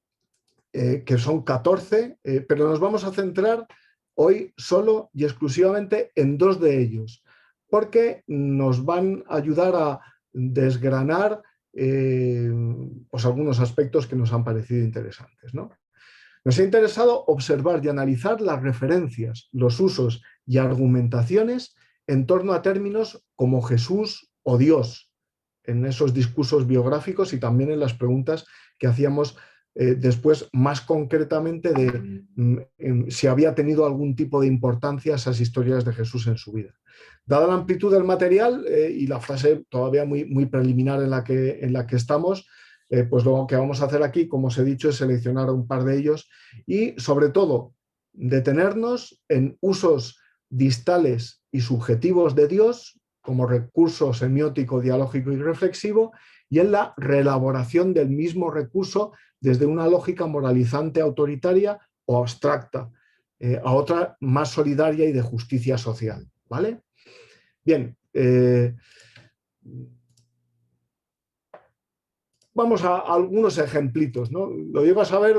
que son 14, pero nos vamos a centrar hoy solo y exclusivamente en 2 de ellos, porque nos van a ayudar a desgranar pues algunos aspectos que nos han parecido interesantes, ¿no? Nos ha interesado observar y analizar las referencias, los usos y argumentaciones en torno a términos como Jesús o Dios, en esos discursos biográficos y también en las preguntas que hacíamos después más concretamente de si había tenido algún tipo de importancia esas historias de Jesús en su vida. Dada la amplitud del material y la fase todavía muy preliminar en la que estamos, pues lo que vamos a hacer aquí, como os he dicho, es seleccionar un par de ellos y sobre todo detenernos en usos distales y subjetivos de Dios como recurso semiótico, dialógico y reflexivo, y en la reelaboración del mismo recurso desde una lógica moralizante autoritaria o abstracta a otra más solidaria y de justicia social, ¿vale? Bien, vamos a algunos ejemplitos, ¿no? Lo llevas a ver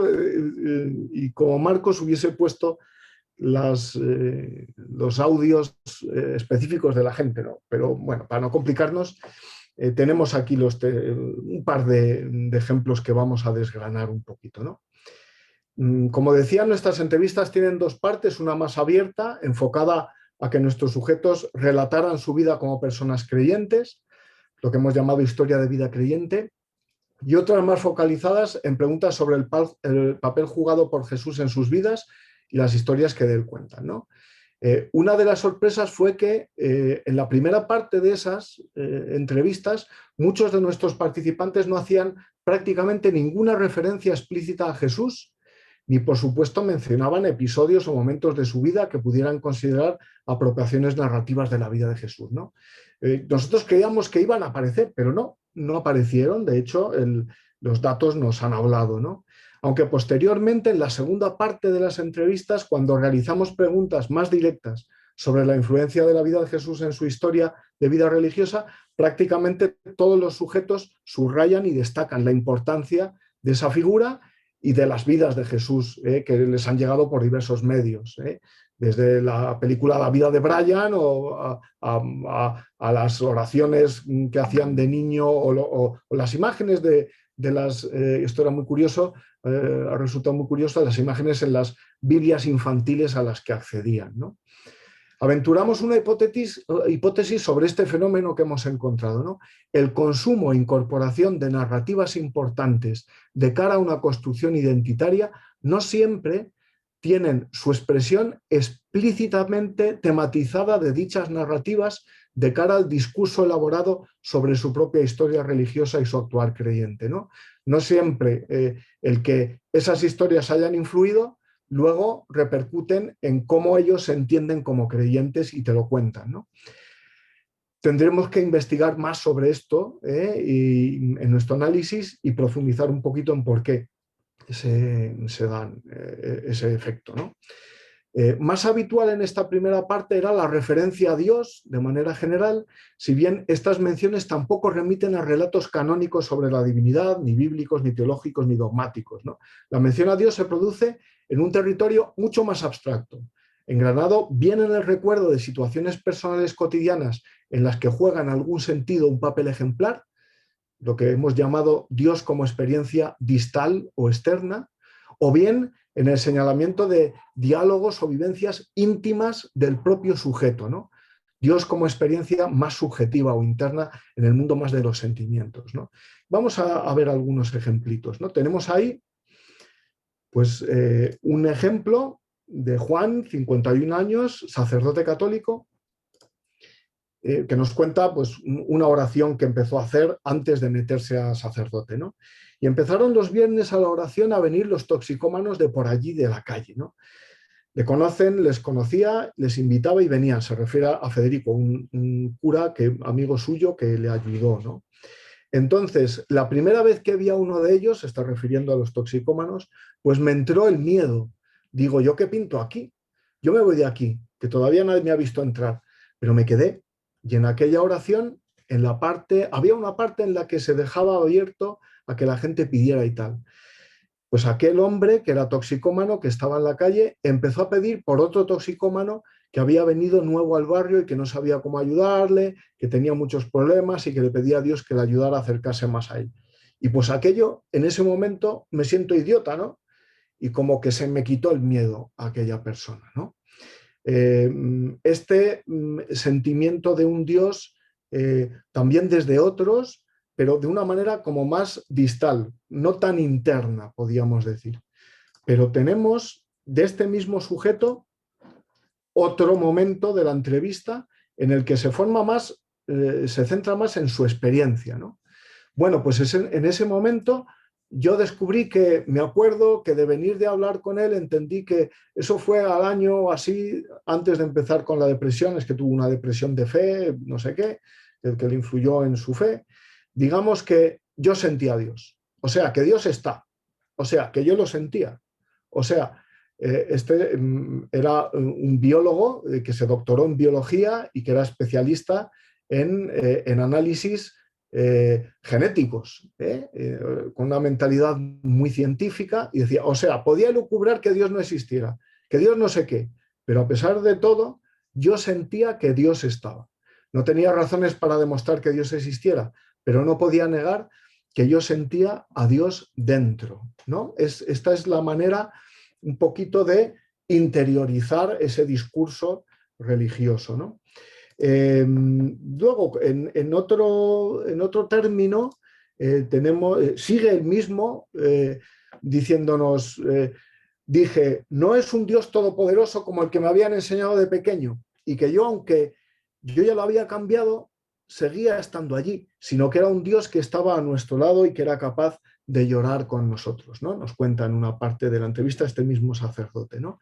y como Marcos hubiese puesto los audios específicos de la gente, ¿no? Pero bueno, para no complicarnos, tenemos aquí un par de ejemplos que vamos a desgranar un poquito, ¿no? Como decía, nuestras entrevistas tienen 2 partes, una más abierta, enfocada a que nuestros sujetos relataran su vida como personas creyentes, lo que hemos llamado historia de vida creyente, y otras más focalizadas en preguntas sobre el papel jugado por Jesús en sus vidas y las historias que de él cuentan, ¿no? Una de las sorpresas fue que en la primera parte de esas entrevistas muchos de nuestros participantes no hacían prácticamente ninguna referencia explícita a Jesús, ni por supuesto mencionaban episodios o momentos de su vida que pudieran considerar apropiaciones narrativas de la vida de Jesús, ¿no? Nosotros creíamos que iban a aparecer, pero no aparecieron. De hecho, los datos nos han hablado, ¿no? Aunque posteriormente, en la segunda parte de las entrevistas, cuando realizamos preguntas más directas sobre la influencia de la vida de Jesús en su historia de vida religiosa, prácticamente todos los sujetos subrayan y destacan la importancia de esa figura y de las vidas de Jesús, que les han llegado por diversos medios, desde la película La vida de Brian o a las oraciones que hacían de niño o las imágenes de las, esto era muy curioso, ha resultado muy curioso, las imágenes en las Biblias infantiles a las que accedían, ¿no? Aventuramos una hipótesis sobre este fenómeno que hemos encontrado, ¿no? El consumo e incorporación de narrativas importantes de cara a una construcción identitaria no siempre tienen su expresión explícitamente tematizada de dichas narrativas de cara al discurso elaborado sobre su propia historia religiosa y su actuar creyente, ¿no? No siempre el que esas historias hayan influido luego repercuten en cómo ellos se entienden como creyentes y te lo cuentan, ¿no? Tendremos que investigar más sobre esto y en nuestro análisis y profundizar un poquito en por qué se dan ese efecto, ¿no? Más habitual en esta primera parte era la referencia a Dios de manera general, si bien estas menciones tampoco remiten a relatos canónicos sobre la divinidad, ni bíblicos, ni teológicos, ni dogmáticos, ¿no? La mención a Dios se produce en un territorio mucho más abstracto, engranado bien en el recuerdo de situaciones personales cotidianas en las que juega en algún sentido un papel ejemplar, lo que hemos llamado Dios como experiencia distal o externa, o bien en el señalamiento de diálogos o vivencias íntimas del propio sujeto, ¿no? Dios como experiencia más subjetiva o interna en el mundo más de los sentimientos, ¿no? Vamos a ver algunos ejemplitos, ¿no? Tenemos ahí pues, un ejemplo de Juan, 51 años, sacerdote católico, que nos cuenta pues, una oración que empezó a hacer antes de meterse a sacerdote, ¿no? Y empezaron los viernes a la oración a venir los toxicómanos de por allí de la calle, ¿no? Le conocen, les conocía, les invitaba y venían. Se refiere a Federico, un cura amigo suyo que le ayudó, ¿no? Entonces, la primera vez que vi a uno de ellos, se está refiriendo a los toxicómanos, pues me entró el miedo. Digo, ¿yo qué pinto aquí? Yo me voy de aquí, que todavía nadie me ha visto entrar, pero me quedé. Y en aquella oración, había una parte en la que se dejaba abierto a que la gente pidiera y tal. Pues aquel hombre, que era toxicómano, que estaba en la calle, empezó a pedir por otro toxicómano que había venido nuevo al barrio y que no sabía cómo ayudarle, que tenía muchos problemas y que le pedía a Dios que le ayudara a acercarse más a él. Y pues aquello, en ese momento, me siento idiota, ¿no? Y como que se me quitó el miedo a aquella persona, ¿no? Este sentimiento de un Dios también desde otros, pero de una manera como más distal, no tan interna, podríamos decir. Pero tenemos de este mismo sujeto otro momento de la entrevista en el que se centra más en su experiencia, ¿no? Bueno, pues en ese momento yo descubrí me acuerdo que de venir de hablar con él entendí que eso fue al año así, antes de empezar con la depresión, es que tuvo una depresión de fe, no sé qué, el que le influyó en su fe. Digamos que yo sentía a Dios, o sea, que Dios está, o sea, que yo lo sentía, o sea, este era un biólogo que se doctoró en biología y que era especialista en análisis genéticos, con una mentalidad muy científica, y decía, o sea, podía elucubrar que Dios no existiera, que Dios no sé qué, pero a pesar de todo, yo sentía que Dios estaba. No tenía razones para demostrar que Dios existiera, pero no podía negar que yo sentía a Dios dentro, ¿no? Esta es la manera un poquito de interiorizar ese discurso religioso, ¿no? Luego, en otro término, sigue el mismo diciéndonos, dije, no es un Dios todopoderoso como el que me habían enseñado de pequeño, y que yo, aunque yo ya lo había cambiado, seguía estando allí, sino que era un Dios que estaba a nuestro lado y que era capaz de llorar con nosotros, ¿no? Nos cuenta en una parte de la entrevista este mismo sacerdote, ¿no?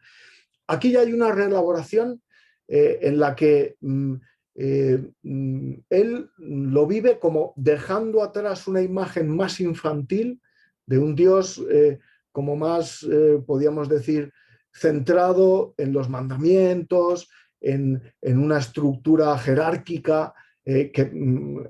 Aquí ya hay una reelaboración en la que él lo vive como dejando atrás una imagen más infantil de un Dios como más, podríamos decir, centrado en los mandamientos, en una estructura jerárquica que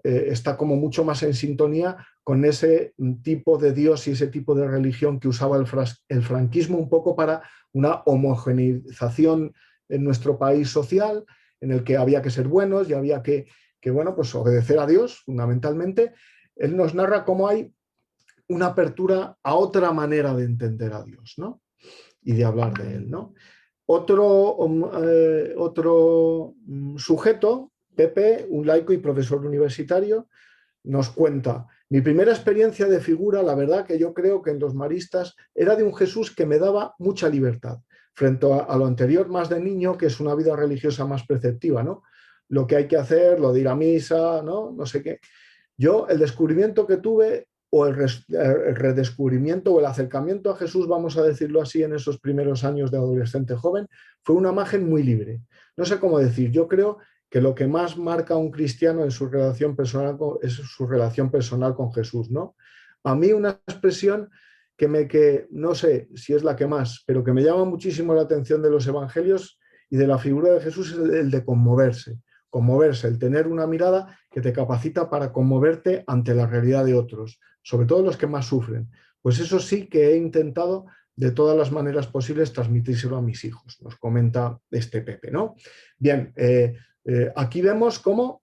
está como mucho más en sintonía con ese tipo de Dios y ese tipo de religión que usaba el franquismo un poco para una homogeneización en nuestro país social, en el que había que ser buenos y había que bueno, pues obedecer a Dios, fundamentalmente. Él nos narra cómo hay una apertura a otra manera de entender a Dios, ¿no? Y de hablar de Él, ¿no? Otro sujeto, Pepe, un laico y profesor universitario, nos cuenta: mi primera experiencia de figura, la verdad que yo creo que en los maristas, era de un Jesús que me daba mucha libertad, frente a lo anterior más de niño, que es una vida religiosa más preceptiva, ¿no? Lo que hay que hacer, lo de ir a misa, ¿no? No sé qué. Yo, el descubrimiento que tuve, o el redescubrimiento o el acercamiento a Jesús, vamos a decirlo así, en esos primeros años de adolescente joven, fue una imagen muy libre. No sé cómo decir, yo creo que lo que más marca a un cristiano en su relación personal es su relación personal con Jesús, ¿no? A mí una expresión que no sé si es la que más, pero que me llama muchísimo la atención de los evangelios y de la figura de Jesús, es el de conmoverse. Conmoverse, el tener una mirada que te capacita para conmoverte ante la realidad de otros, sobre todo los que más sufren. Pues eso sí que he intentado de todas las maneras posibles transmitírselo a mis hijos, nos comenta este Pepe, ¿no? Bien, aquí vemos cómo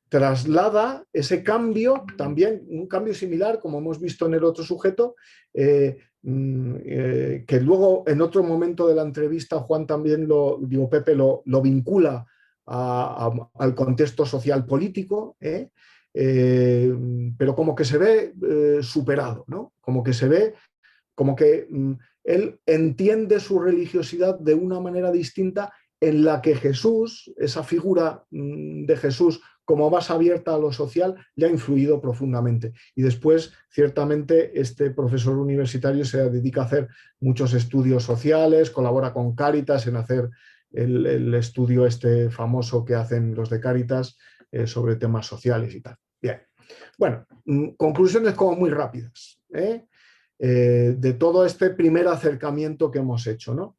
traslada ese cambio, también un cambio similar, como hemos visto en el otro sujeto, que luego en otro momento de la entrevista Juan también Pepe lo vincula al contexto social político, pero como que se ve superado, ¿no? Como que se ve, como que él entiende su religiosidad de una manera distinta, en la que Jesús, esa figura de Jesús como más abierta a lo social, le ha influido profundamente. Y después, ciertamente, este profesor universitario se dedica a hacer muchos estudios sociales, colabora con Cáritas en hacer el estudio este famoso que hacen los de Cáritas sobre temas sociales y tal. Bien. Bueno, conclusiones como muy rápidas de todo este primer acercamiento que hemos hecho, ¿no?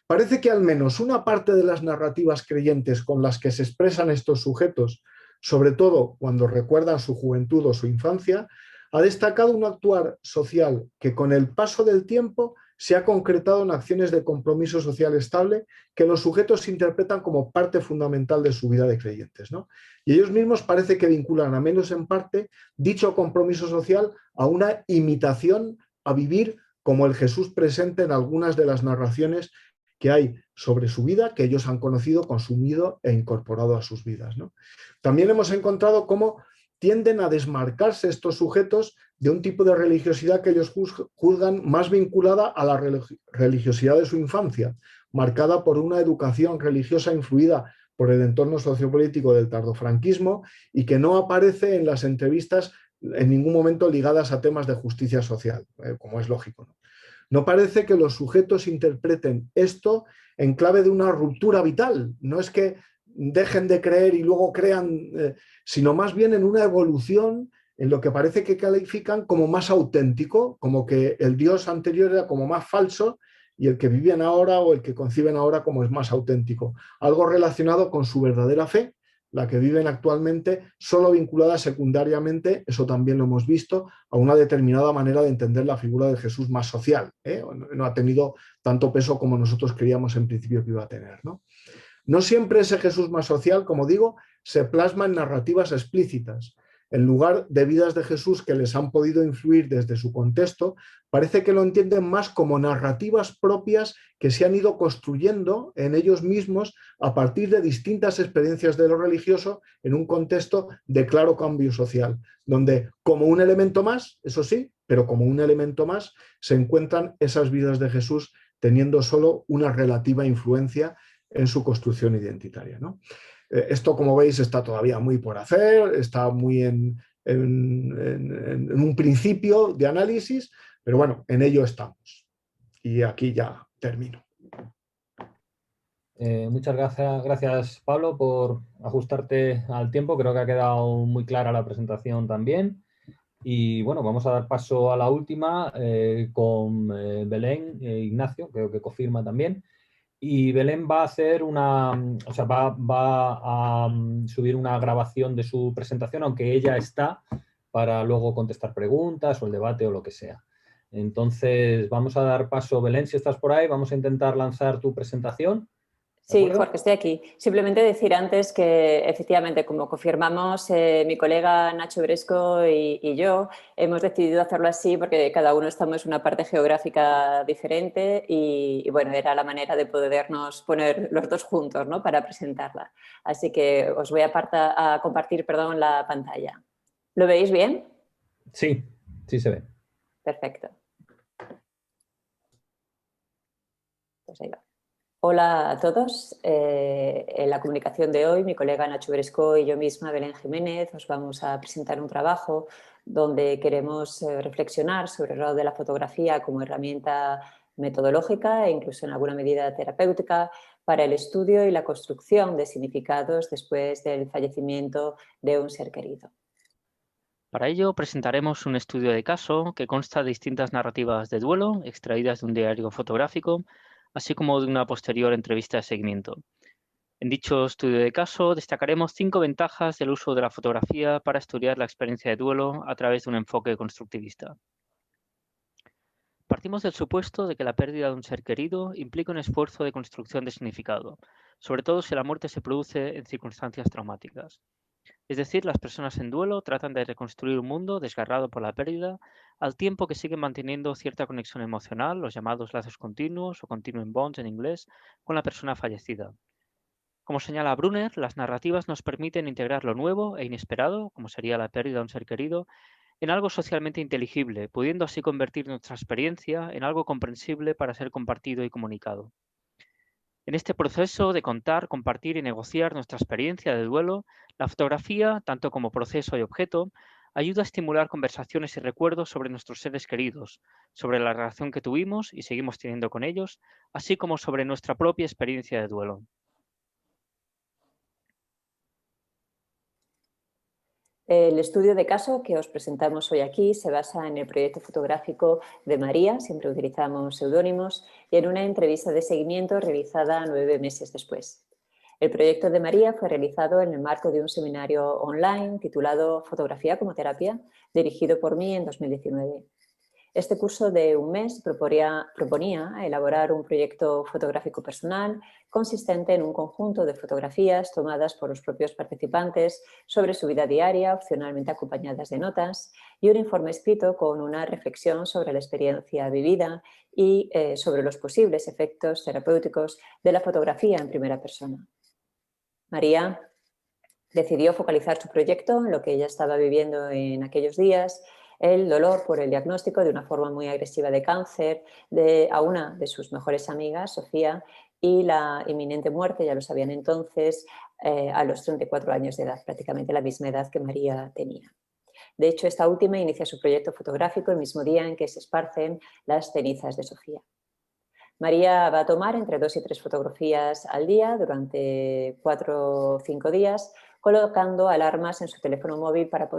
Parece que al menos una parte de las narrativas creyentes con las que se expresan estos sujetos, sobre todo cuando recuerdan su juventud o su infancia, ha destacado un actuar social que con el paso del tiempo se ha concretado en acciones de compromiso social estable que los sujetos interpretan como parte fundamental de su vida de creyentes, ¿no? Y ellos mismos parece que vinculan, a menos en parte, dicho compromiso social a una imitación a vivir como el Jesús presente en algunas de las narraciones que hay sobre su vida, que ellos han conocido, consumido e incorporado a sus vidas, ¿no? También hemos encontrado cómo tienden a desmarcarse estos sujetos de un tipo de religiosidad que ellos juzgan más vinculada a la religiosidad de su infancia, marcada por una educación religiosa influida por el entorno sociopolítico del tardofranquismo y que no aparece en las entrevistas en ningún momento ligadas a temas de justicia social, como es lógico, ¿no? No parece que los sujetos interpreten esto en clave de una ruptura vital. No es que dejen de creer y luego crean, sino más bien en una evolución en lo que parece que califican como más auténtico, como que el Dios anterior era como más falso y el que viven ahora o el que conciben ahora como es más auténtico. Algo relacionado con su verdadera fe, la que viven actualmente, solo vinculada secundariamente, eso también lo hemos visto, a una determinada manera de entender la figura de Jesús más social. No ha tenido tanto peso como nosotros creíamos en principio que iba a tener, ¿no? No siempre ese Jesús más social, como digo, se plasma en narrativas explícitas. En lugar de vidas de Jesús que les han podido influir desde su contexto, parece que lo entienden más como narrativas propias que se han ido construyendo en ellos mismos a partir de distintas experiencias de lo religioso en un contexto de claro cambio social, donde como un elemento más, eso sí, pero como un elemento más, se encuentran esas vidas de Jesús teniendo solo una relativa influencia en su construcción identitaria, ¿no? Esto, como veis, está todavía muy por hacer, está muy en un principio de análisis, pero bueno, en ello estamos. Y aquí ya termino. Muchas gracias, Pablo, por ajustarte al tiempo. Creo que ha quedado muy clara la presentación también. Y bueno, vamos a dar paso a la última con Belén e Ignacio, creo que confirma también. Y Belén va a hacer va a subir una grabación de su presentación, aunque ella está para luego contestar preguntas o el debate o lo que sea. Entonces, vamos a dar paso, Belén, si estás por ahí, vamos a intentar lanzar tu presentación. Sí, Jorge, estoy aquí. Simplemente decir antes que efectivamente, como confirmamos, mi colega Nacho Bresco y yo hemos decidido hacerlo así porque cada uno estamos en una parte geográfica diferente y bueno, era la manera de podernos poner los dos juntos, ¿no?, para presentarla. Así que os voy a compartir, perdón, la pantalla. ¿Lo veis bien? Sí, sí se ve. Perfecto. Pues ahí va. Hola a todos. En la comunicación de hoy, mi colega Nacho Bresco y yo misma, Belén Jiménez, os vamos a presentar un trabajo donde queremos reflexionar sobre el rol de la fotografía como herramienta metodológica e incluso en alguna medida terapéutica para el estudio y la construcción de significados después del fallecimiento de un ser querido. Para ello presentaremos un estudio de caso que consta de distintas narrativas de duelo extraídas de un diario fotográfico, así como de una posterior entrevista de seguimiento. En dicho estudio de caso destacaremos 5 ventajas del uso de la fotografía para estudiar la experiencia de duelo a través de un enfoque constructivista. Partimos del supuesto de que la pérdida de un ser querido implica un esfuerzo de construcción de significado, sobre todo si la muerte se produce en circunstancias traumáticas. Es decir, las personas en duelo tratan de reconstruir un mundo desgarrado por la pérdida, al tiempo que siguen manteniendo cierta conexión emocional, los llamados lazos continuos o continuum bonds en inglés, con la persona fallecida. Como señala Brunner, las narrativas nos permiten integrar lo nuevo e inesperado, como sería la pérdida de un ser querido, en algo socialmente inteligible, pudiendo así convertir nuestra experiencia en algo comprensible para ser compartido y comunicado. En este proceso de contar, compartir y negociar nuestra experiencia de duelo, la fotografía, tanto como proceso y objeto, ayuda a estimular conversaciones y recuerdos sobre nuestros seres queridos, sobre la relación que tuvimos y seguimos teniendo con ellos, así como sobre nuestra propia experiencia de duelo. El estudio de caso que os presentamos hoy aquí se basa en el proyecto fotográfico de María, siempre utilizamos seudónimos, y en una entrevista de seguimiento realizada 9 meses después. El proyecto de María fue realizado en el marco de un seminario online titulado Fotografía como terapia, dirigido por mí en 2019. Este curso de un mes proponía elaborar un proyecto fotográfico personal consistente en un conjunto de fotografías tomadas por los propios participantes sobre su vida diaria, opcionalmente acompañadas de notas, y un informe escrito con una reflexión sobre la experiencia vivida y sobre los posibles efectos terapéuticos de la fotografía en primera persona. María decidió focalizar su proyecto en lo que ella estaba viviendo en aquellos días, el dolor por el diagnóstico de una forma muy agresiva de cáncer a una de sus mejores amigas, Sofía, y la inminente muerte, ya lo sabían entonces, a los 34 años de edad, prácticamente la misma edad que María tenía. De hecho, esta última inicia su proyecto fotográfico el mismo día en que se esparcen las cenizas de Sofía. María va a tomar entre 2 y 3 fotografías al día durante 4 o 5 días, colocando alarmas en su teléfono móvil para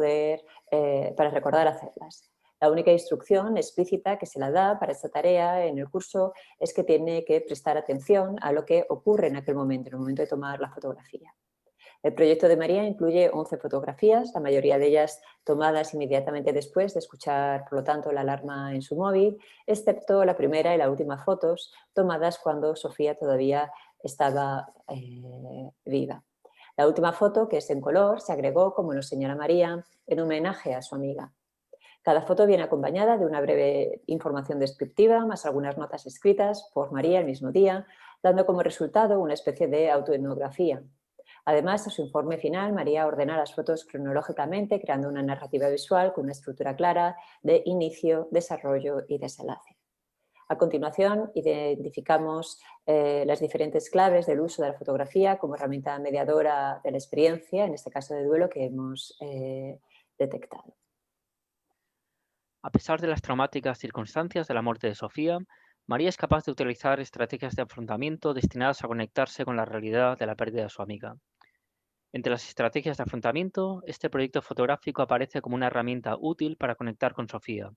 recordar hacerlas. La única instrucción explícita que se la da para esta tarea en el curso es que tiene que prestar atención a lo que ocurre en aquel momento, en el momento de tomar la fotografía. El proyecto de María incluye 11 fotografías, la mayoría de ellas tomadas inmediatamente después de escuchar, por lo tanto, la alarma en su móvil, excepto la primera y la última fotos tomadas cuando Sofía todavía estaba viva. La última foto, que es en color, se agregó, como nos señala María, en homenaje a su amiga. Cada foto viene acompañada de una breve información descriptiva, más algunas notas escritas por María el mismo día, dando como resultado una especie de autoetnografía. Además, en su informe final, María ordena las fotos cronológicamente, creando una narrativa visual con una estructura clara de inicio, desarrollo y desenlace. A continuación, identificamos las diferentes claves del uso de la fotografía como herramienta mediadora de la experiencia, en este caso de duelo, que hemos detectado. A pesar de las traumáticas circunstancias de la muerte de Sofía, María es capaz de utilizar estrategias de afrontamiento destinadas a conectarse con la realidad de la pérdida de su amiga. Entre las estrategias de afrontamiento, este proyecto fotográfico aparece como una herramienta útil para conectar con Sofía,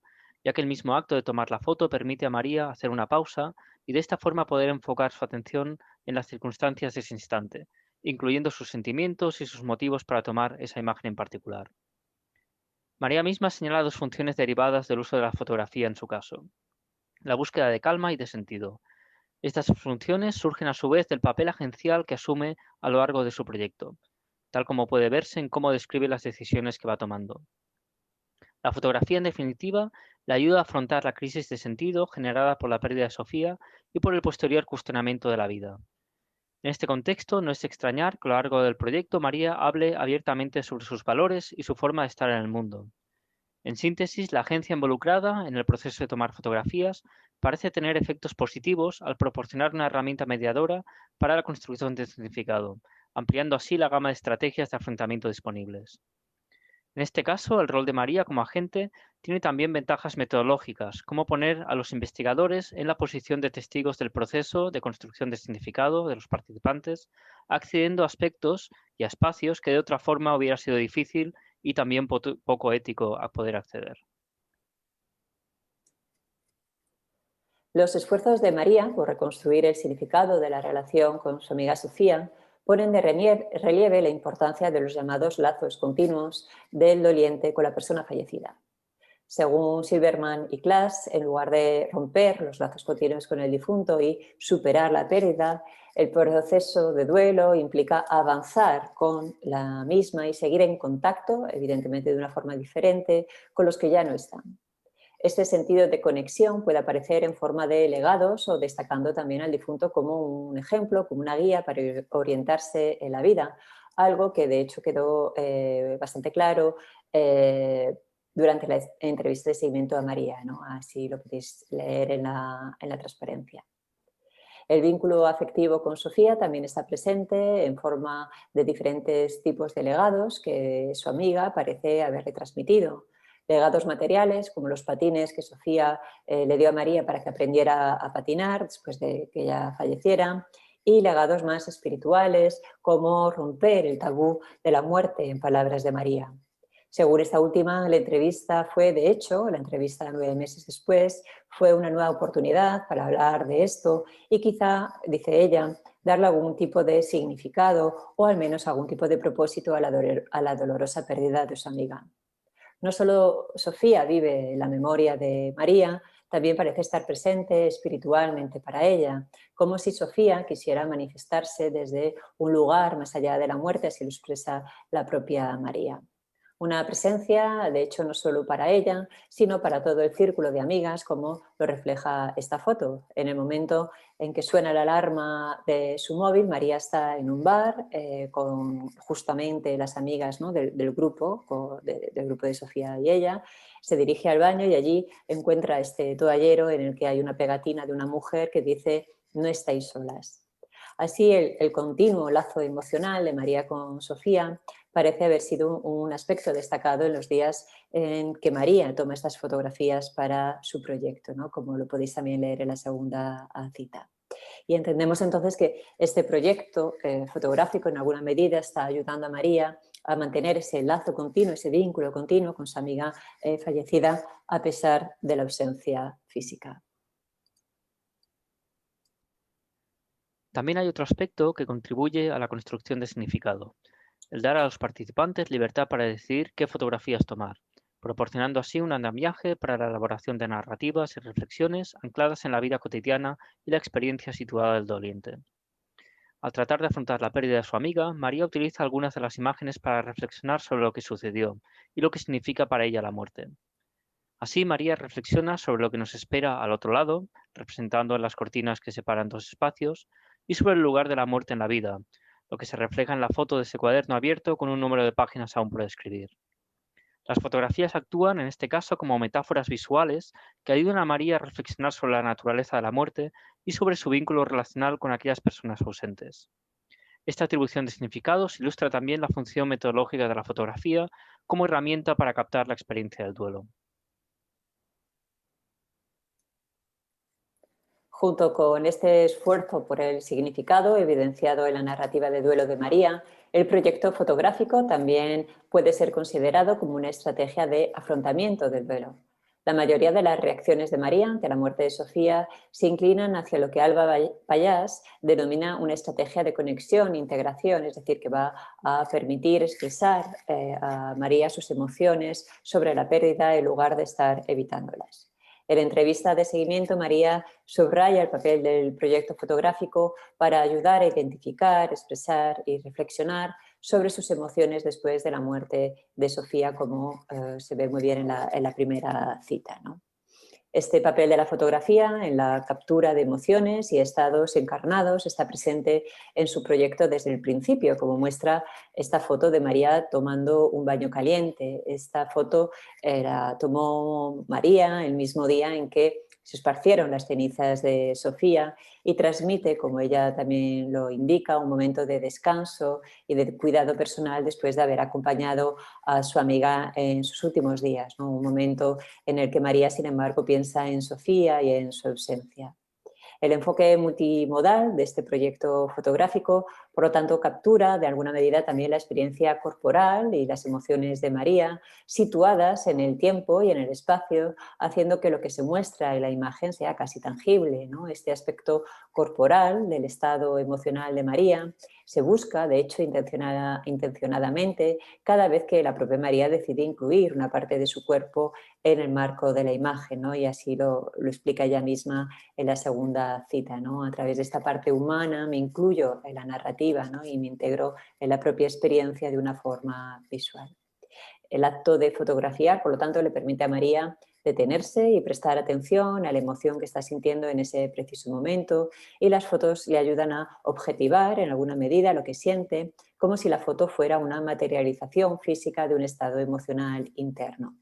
ya que el mismo acto de tomar la foto permite a María hacer una pausa y de esta forma poder enfocar su atención en las circunstancias de ese instante, incluyendo sus sentimientos y sus motivos para tomar esa imagen en particular. María misma señala 2 funciones derivadas del uso de la fotografía en su caso: la búsqueda de calma y de sentido. Estas funciones surgen a su vez del papel agencial que asume a lo largo de su proyecto, tal como puede verse en cómo describe las decisiones que va tomando. La fotografía, en definitiva, le ayuda a afrontar la crisis de sentido generada por la pérdida de Sofía y por el posterior cuestionamiento de la vida. En este contexto, no es de extrañar que a lo largo del proyecto María hable abiertamente sobre sus valores y su forma de estar en el mundo. En síntesis, la agencia involucrada en el proceso de tomar fotografías parece tener efectos positivos al proporcionar una herramienta mediadora para la construcción de significado, ampliando así la gama de estrategias de afrontamiento disponibles. En este caso, el rol de María como agente tiene también ventajas metodológicas, como poner a los investigadores en la posición de testigos del proceso de construcción de significado de los participantes, accediendo a aspectos y a espacios que de otra forma hubiera sido difícil y también poco ético a poder acceder. Los esfuerzos de María por reconstruir el significado de la relación con su amiga Sofía ponen de relieve la importancia de los llamados lazos continuos del doliente con la persona fallecida. Según Silverman y Klass, en lugar de romper los lazos continuos con el difunto y superar la pérdida, el proceso de duelo implica avanzar con la misma y seguir en contacto, evidentemente de una forma diferente, con los que ya no están. Este sentido de conexión puede aparecer en forma de legados o destacando también al difunto como un ejemplo, como una guía para orientarse en la vida, algo que de hecho quedó bastante claro durante la entrevista de seguimiento a María, ¿no? Así lo podéis leer en la transparencia. El vínculo afectivo con Sofía también está presente en forma de diferentes tipos de legados que su amiga parece haberle transmitido. Legados materiales, como los patines que Sofía le dio a María para que aprendiera a patinar después de que ella falleciera, y legados más espirituales, como romper el tabú de la muerte, en palabras de María. Según esta última, la entrevista fue, de hecho, la entrevista 9 meses después, fue una nueva oportunidad para hablar de esto y quizá, dice ella, darle algún tipo de significado o al menos algún tipo de propósito a la dolorosa pérdida de su amiga. No solo Sofía vive la memoria de María, también parece estar presente espiritualmente para ella, como si Sofía quisiera manifestarse desde un lugar más allá de la muerte, así lo expresa la propia María. Una presencia, de hecho, no solo para ella, sino para todo el círculo de amigas, como lo refleja esta foto. En el momento en que suena la alarma de su móvil, María está en un bar con justamente las amigas, ¿no? del grupo de Sofía y ella. Se dirige al baño y allí encuentra este toallero en el que hay una pegatina de una mujer que dice «No estáis solas». Así, el continuo lazo emocional de María con Sofía parece haber sido un aspecto destacado en los días en que María toma estas fotografías para su proyecto, ¿no? Como lo podéis también leer en la segunda cita. Y entendemos entonces que este proyecto fotográfico en alguna medida está ayudando a María a mantener ese lazo continuo, ese vínculo continuo con su amiga fallecida a pesar de la ausencia física. También hay otro aspecto que contribuye a la construcción de significado: el dar a los participantes libertad para decidir qué fotografías tomar, proporcionando así un andamiaje para la elaboración de narrativas y reflexiones ancladas en la vida cotidiana y la experiencia situada del doliente. Al tratar de afrontar la pérdida de su amiga, María utiliza algunas de las imágenes para reflexionar sobre lo que sucedió y lo que significa para ella la muerte. Así, María reflexiona sobre lo que nos espera al otro lado, representando en las cortinas que separan dos espacios, y sobre el lugar de la muerte en la vida, lo que se refleja en la foto de ese cuaderno abierto con un número de páginas aún por escribir. Las fotografías actúan, en este caso, como metáforas visuales que ayudan a María a reflexionar sobre la naturaleza de la muerte y sobre su vínculo relacional con aquellas personas ausentes. Esta atribución de significados ilustra también la función metodológica de la fotografía como herramienta para captar la experiencia del duelo. Junto con este esfuerzo por el significado evidenciado en la narrativa de duelo de María, el proyecto fotográfico también puede ser considerado como una estrategia de afrontamiento del duelo. La mayoría de las reacciones de María ante la muerte de Sofía se inclinan hacia lo que Alba Pallás denomina una estrategia de conexión e integración, es decir, que va a permitir expresar a María sus emociones sobre la pérdida en lugar de estar evitándolas. En la entrevista de seguimiento, María subraya el papel del proyecto fotográfico para ayudar a identificar, expresar y reflexionar sobre sus emociones después de la muerte de Sofía, como se ve muy bien en la primera cita, ¿no? Este papel de la fotografía en la captura de emociones y estados encarnados está presente en su proyecto desde el principio, como muestra esta foto de María tomando un baño caliente. Esta foto tomó María el mismo día en que se esparcieron las cenizas de Sofía y transmite, como ella también lo indica, un momento de descanso y de cuidado personal después de haber acompañado a su amiga en sus últimos días, ¿no? Un momento en el que María, sin embargo, piensa en Sofía y en su ausencia. El enfoque multimodal de este proyecto fotográfico, por lo tanto, captura de alguna medida también la experiencia corporal y las emociones de María, situadas en el tiempo y en el espacio, haciendo que lo que se muestra en la imagen sea casi tangible, ¿no? Este aspecto corporal del estado emocional de María se busca, de hecho, intencionadamente, cada vez que la propia María decide incluir una parte de su cuerpo en el marco de la imagen, ¿no? Y así lo explica ella misma en la segunda cita, ¿no? A través de esta parte humana me incluyo en la narrativa, ¿no? Y me integro en la propia experiencia de una forma visual. El acto de fotografiar, por lo tanto, le permite a María detenerse y prestar atención a la emoción que está sintiendo en ese preciso momento, y las fotos le ayudan a objetivar en alguna medida lo que siente, como si la foto fuera una materialización física de un estado emocional interno.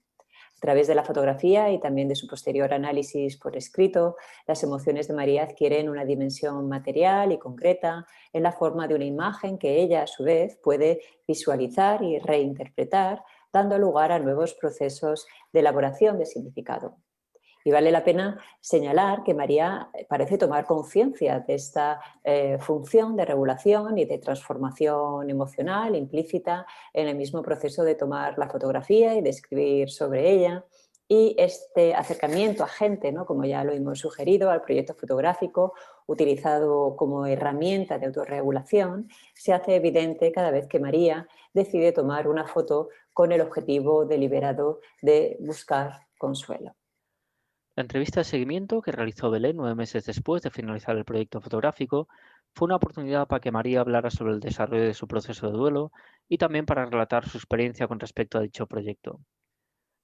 A través de la fotografía y también de su posterior análisis por escrito, las emociones de María adquieren una dimensión material y concreta en la forma de una imagen que ella, a su vez, puede visualizar y reinterpretar, dando lugar a nuevos procesos de elaboración de significado. Y vale la pena señalar que María parece tomar conciencia de esta función de regulación y de transformación emocional implícita en el mismo proceso de tomar la fotografía y de escribir sobre ella. Y este acercamiento agente, ¿no? Como ya lo hemos sugerido, al proyecto fotográfico utilizado como herramienta de autorregulación, se hace evidente cada vez que María decide tomar una foto con el objetivo deliberado de buscar consuelo. La entrevista de seguimiento que realizó Belén 9 meses después de finalizar el proyecto fotográfico fue una oportunidad para que María hablara sobre el desarrollo de su proceso de duelo y también para relatar su experiencia con respecto a dicho proyecto.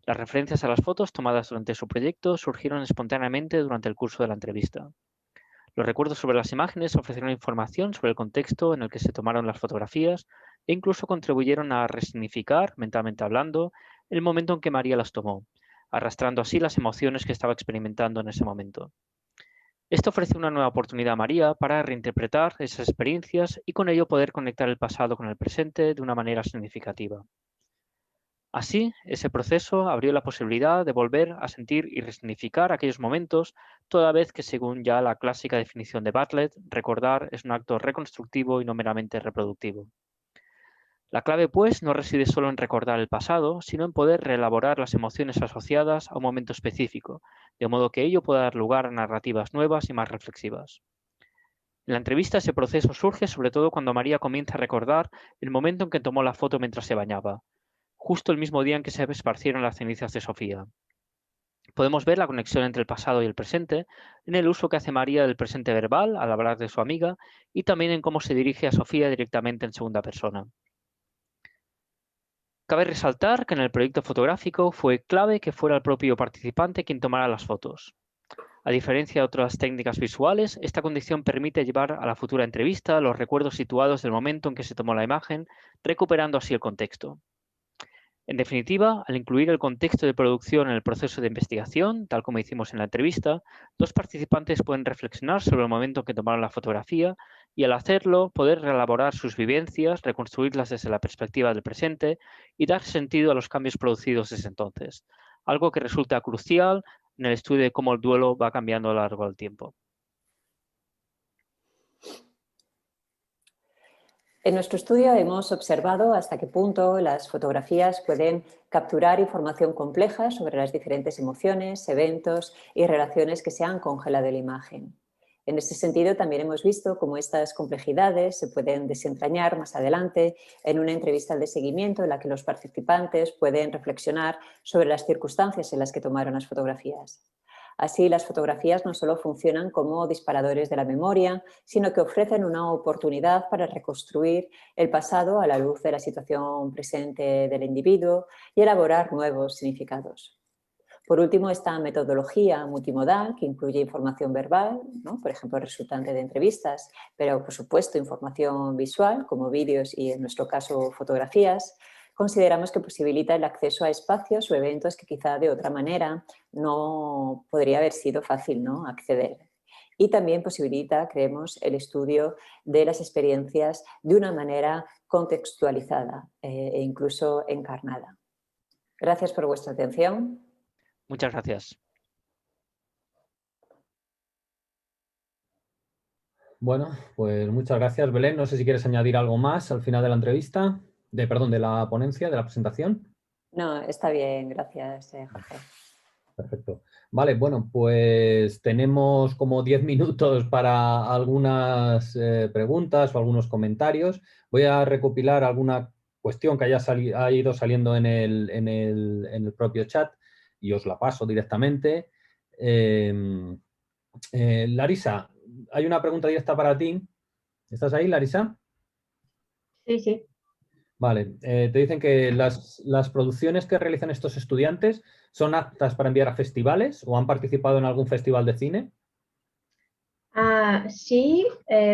Las referencias a las fotos tomadas durante su proyecto surgieron espontáneamente durante el curso de la entrevista. Los recuerdos sobre las imágenes ofrecieron información sobre el contexto en el que se tomaron las fotografías e incluso contribuyeron a resignificar, mentalmente hablando, el momento en que María las tomó, arrastrando así las emociones que estaba experimentando en ese momento. Esto ofrece una nueva oportunidad a María para reinterpretar esas experiencias y con ello poder conectar el pasado con el presente de una manera significativa. Así, ese proceso abrió la posibilidad de volver a sentir y resignificar aquellos momentos, toda vez que, según ya la clásica definición de Bartlett, recordar es un acto reconstructivo y no meramente reproductivo. La clave, pues, no reside solo en recordar el pasado, sino en poder reelaborar las emociones asociadas a un momento específico, de modo que ello pueda dar lugar a narrativas nuevas y más reflexivas. En la entrevista ese proceso surge sobre todo cuando María comienza a recordar el momento en que tomó la foto mientras se bañaba, justo el mismo día en que se esparcieron las cenizas de Sofía. Podemos ver la conexión entre el pasado y el presente en el uso que hace María del presente verbal al hablar de su amiga y también en cómo se dirige a Sofía directamente en segunda persona. Cabe resaltar que en el proyecto fotográfico fue clave que fuera el propio participante quien tomara las fotos. A diferencia de otras técnicas visuales, esta condición permite llevar a la futura entrevista los recuerdos situados del momento en que se tomó la imagen, recuperando así el contexto. En definitiva, al incluir el contexto de producción en el proceso de investigación, tal como hicimos en la entrevista, los participantes pueden reflexionar sobre el momento en que tomaron la fotografía y, al hacerlo, poder reelaborar sus vivencias, reconstruirlas desde la perspectiva del presente y dar sentido a los cambios producidos desde entonces, algo que resulta crucial en el estudio de cómo el duelo va cambiando a lo largo del tiempo. En nuestro estudio hemos observado hasta qué punto las fotografías pueden capturar información compleja sobre las diferentes emociones, eventos y relaciones que se han congelado en la imagen. En ese sentido, también hemos visto cómo estas complejidades se pueden desentrañar más adelante en una entrevista de seguimiento en la que los participantes pueden reflexionar sobre las circunstancias en las que tomaron las fotografías. Así, las fotografías no solo funcionan como disparadores de la memoria, sino que ofrecen una oportunidad para reconstruir el pasado a la luz de la situación presente del individuo y elaborar nuevos significados. Por último, esta metodología multimodal, que incluye información verbal, ¿no? Por ejemplo, resultante de entrevistas, pero por supuesto información visual, como vídeos y en nuestro caso fotografías, consideramos que posibilita el acceso a espacios o eventos que quizá de otra manera no podría haber sido fácil, ¿no?, acceder. Y también posibilita, creemos, el estudio de las experiencias de una manera contextualizada e incluso encarnada. Gracias por vuestra atención. Muchas gracias. Bueno, pues muchas gracias, Belén. No sé si quieres añadir algo más al final de la entrevista, perdón, de la ponencia, de la presentación. No, está bien, gracias, Jorge. Perfecto. Vale, bueno, pues tenemos como 10 minutos para algunas preguntas o algunos comentarios. Voy a recopilar alguna cuestión que ha ido saliendo en el propio chat y os la paso directamente. Larisa, hay una pregunta directa para ti. ¿Estás ahí, Larisa? Sí, sí. Vale, te dicen que las producciones que realizan estos estudiantes son aptas para enviar a festivales o han participado en algún festival de cine. Sí,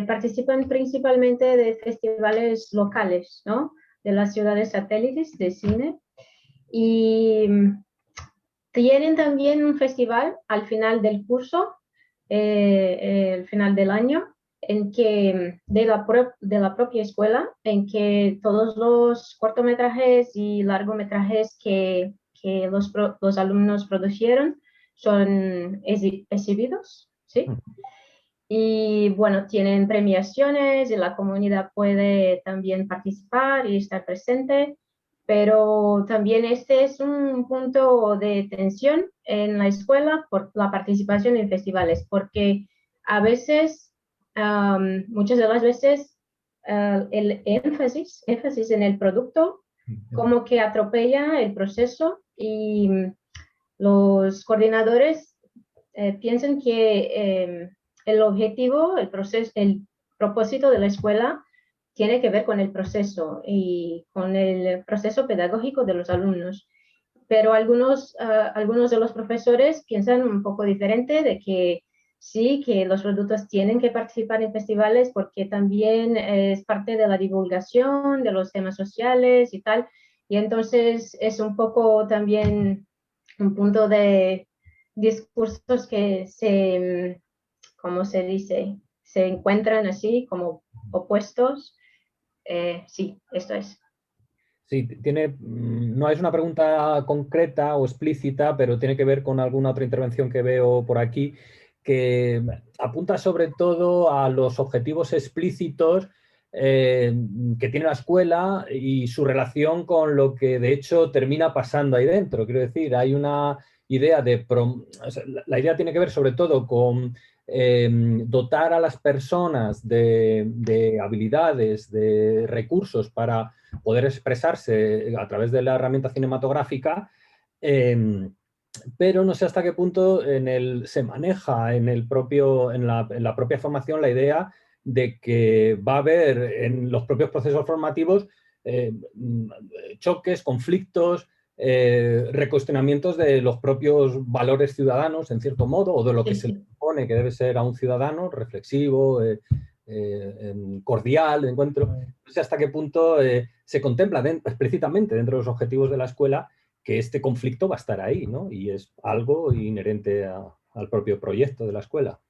participan principalmente de festivales locales, ¿no? De las ciudades satélites de cine. Y tienen también un festival al final del curso, al final del año, en que de la propia escuela, en que todos los cortometrajes y largometrajes que los alumnos produjeron son exhibidos, ¿sí? Y bueno, tienen premiaciones y la comunidad puede también participar y estar presente, pero también este es un punto de tensión en la escuela por la participación en festivales, porque a veces, muchas de las veces, el énfasis en el producto como que atropella el proceso y los coordinadores piensan que el objetivo, el propósito de la escuela tiene que ver con el proceso y con el proceso pedagógico de los alumnos. Pero algunos de los profesores piensan un poco diferente, de que sí, que los productos tienen que participar en festivales porque también es parte de la divulgación de los temas sociales y tal. Y entonces es un poco también un punto de discursos que ¿cómo se dice? Se encuentran así como opuestos. Sí, esto es. Sí, no es una pregunta concreta o explícita, pero tiene que ver con alguna otra intervención que veo por aquí, que apunta sobre todo a los objetivos explícitos que tiene la escuela y su relación con lo que de hecho termina pasando ahí dentro. Quiero decir, hay una idea la idea tiene que ver sobre todo con dotar a las personas de habilidades, de recursos para poder expresarse a través de la herramienta cinematográfica, pero no sé hasta qué punto se maneja en la propia formación la idea de que va a haber en los propios procesos formativos choques, conflictos, recuestionamientos de los propios valores ciudadanos, en cierto modo, o de lo que se le supone que debe ser a un ciudadano reflexivo, cordial, encuentro. No sé hasta qué punto se contempla explícitamente dentro de los objetivos de la escuela que este conflicto va a estar ahí, ¿no? Y es algo inherente al propio proyecto de la escuela.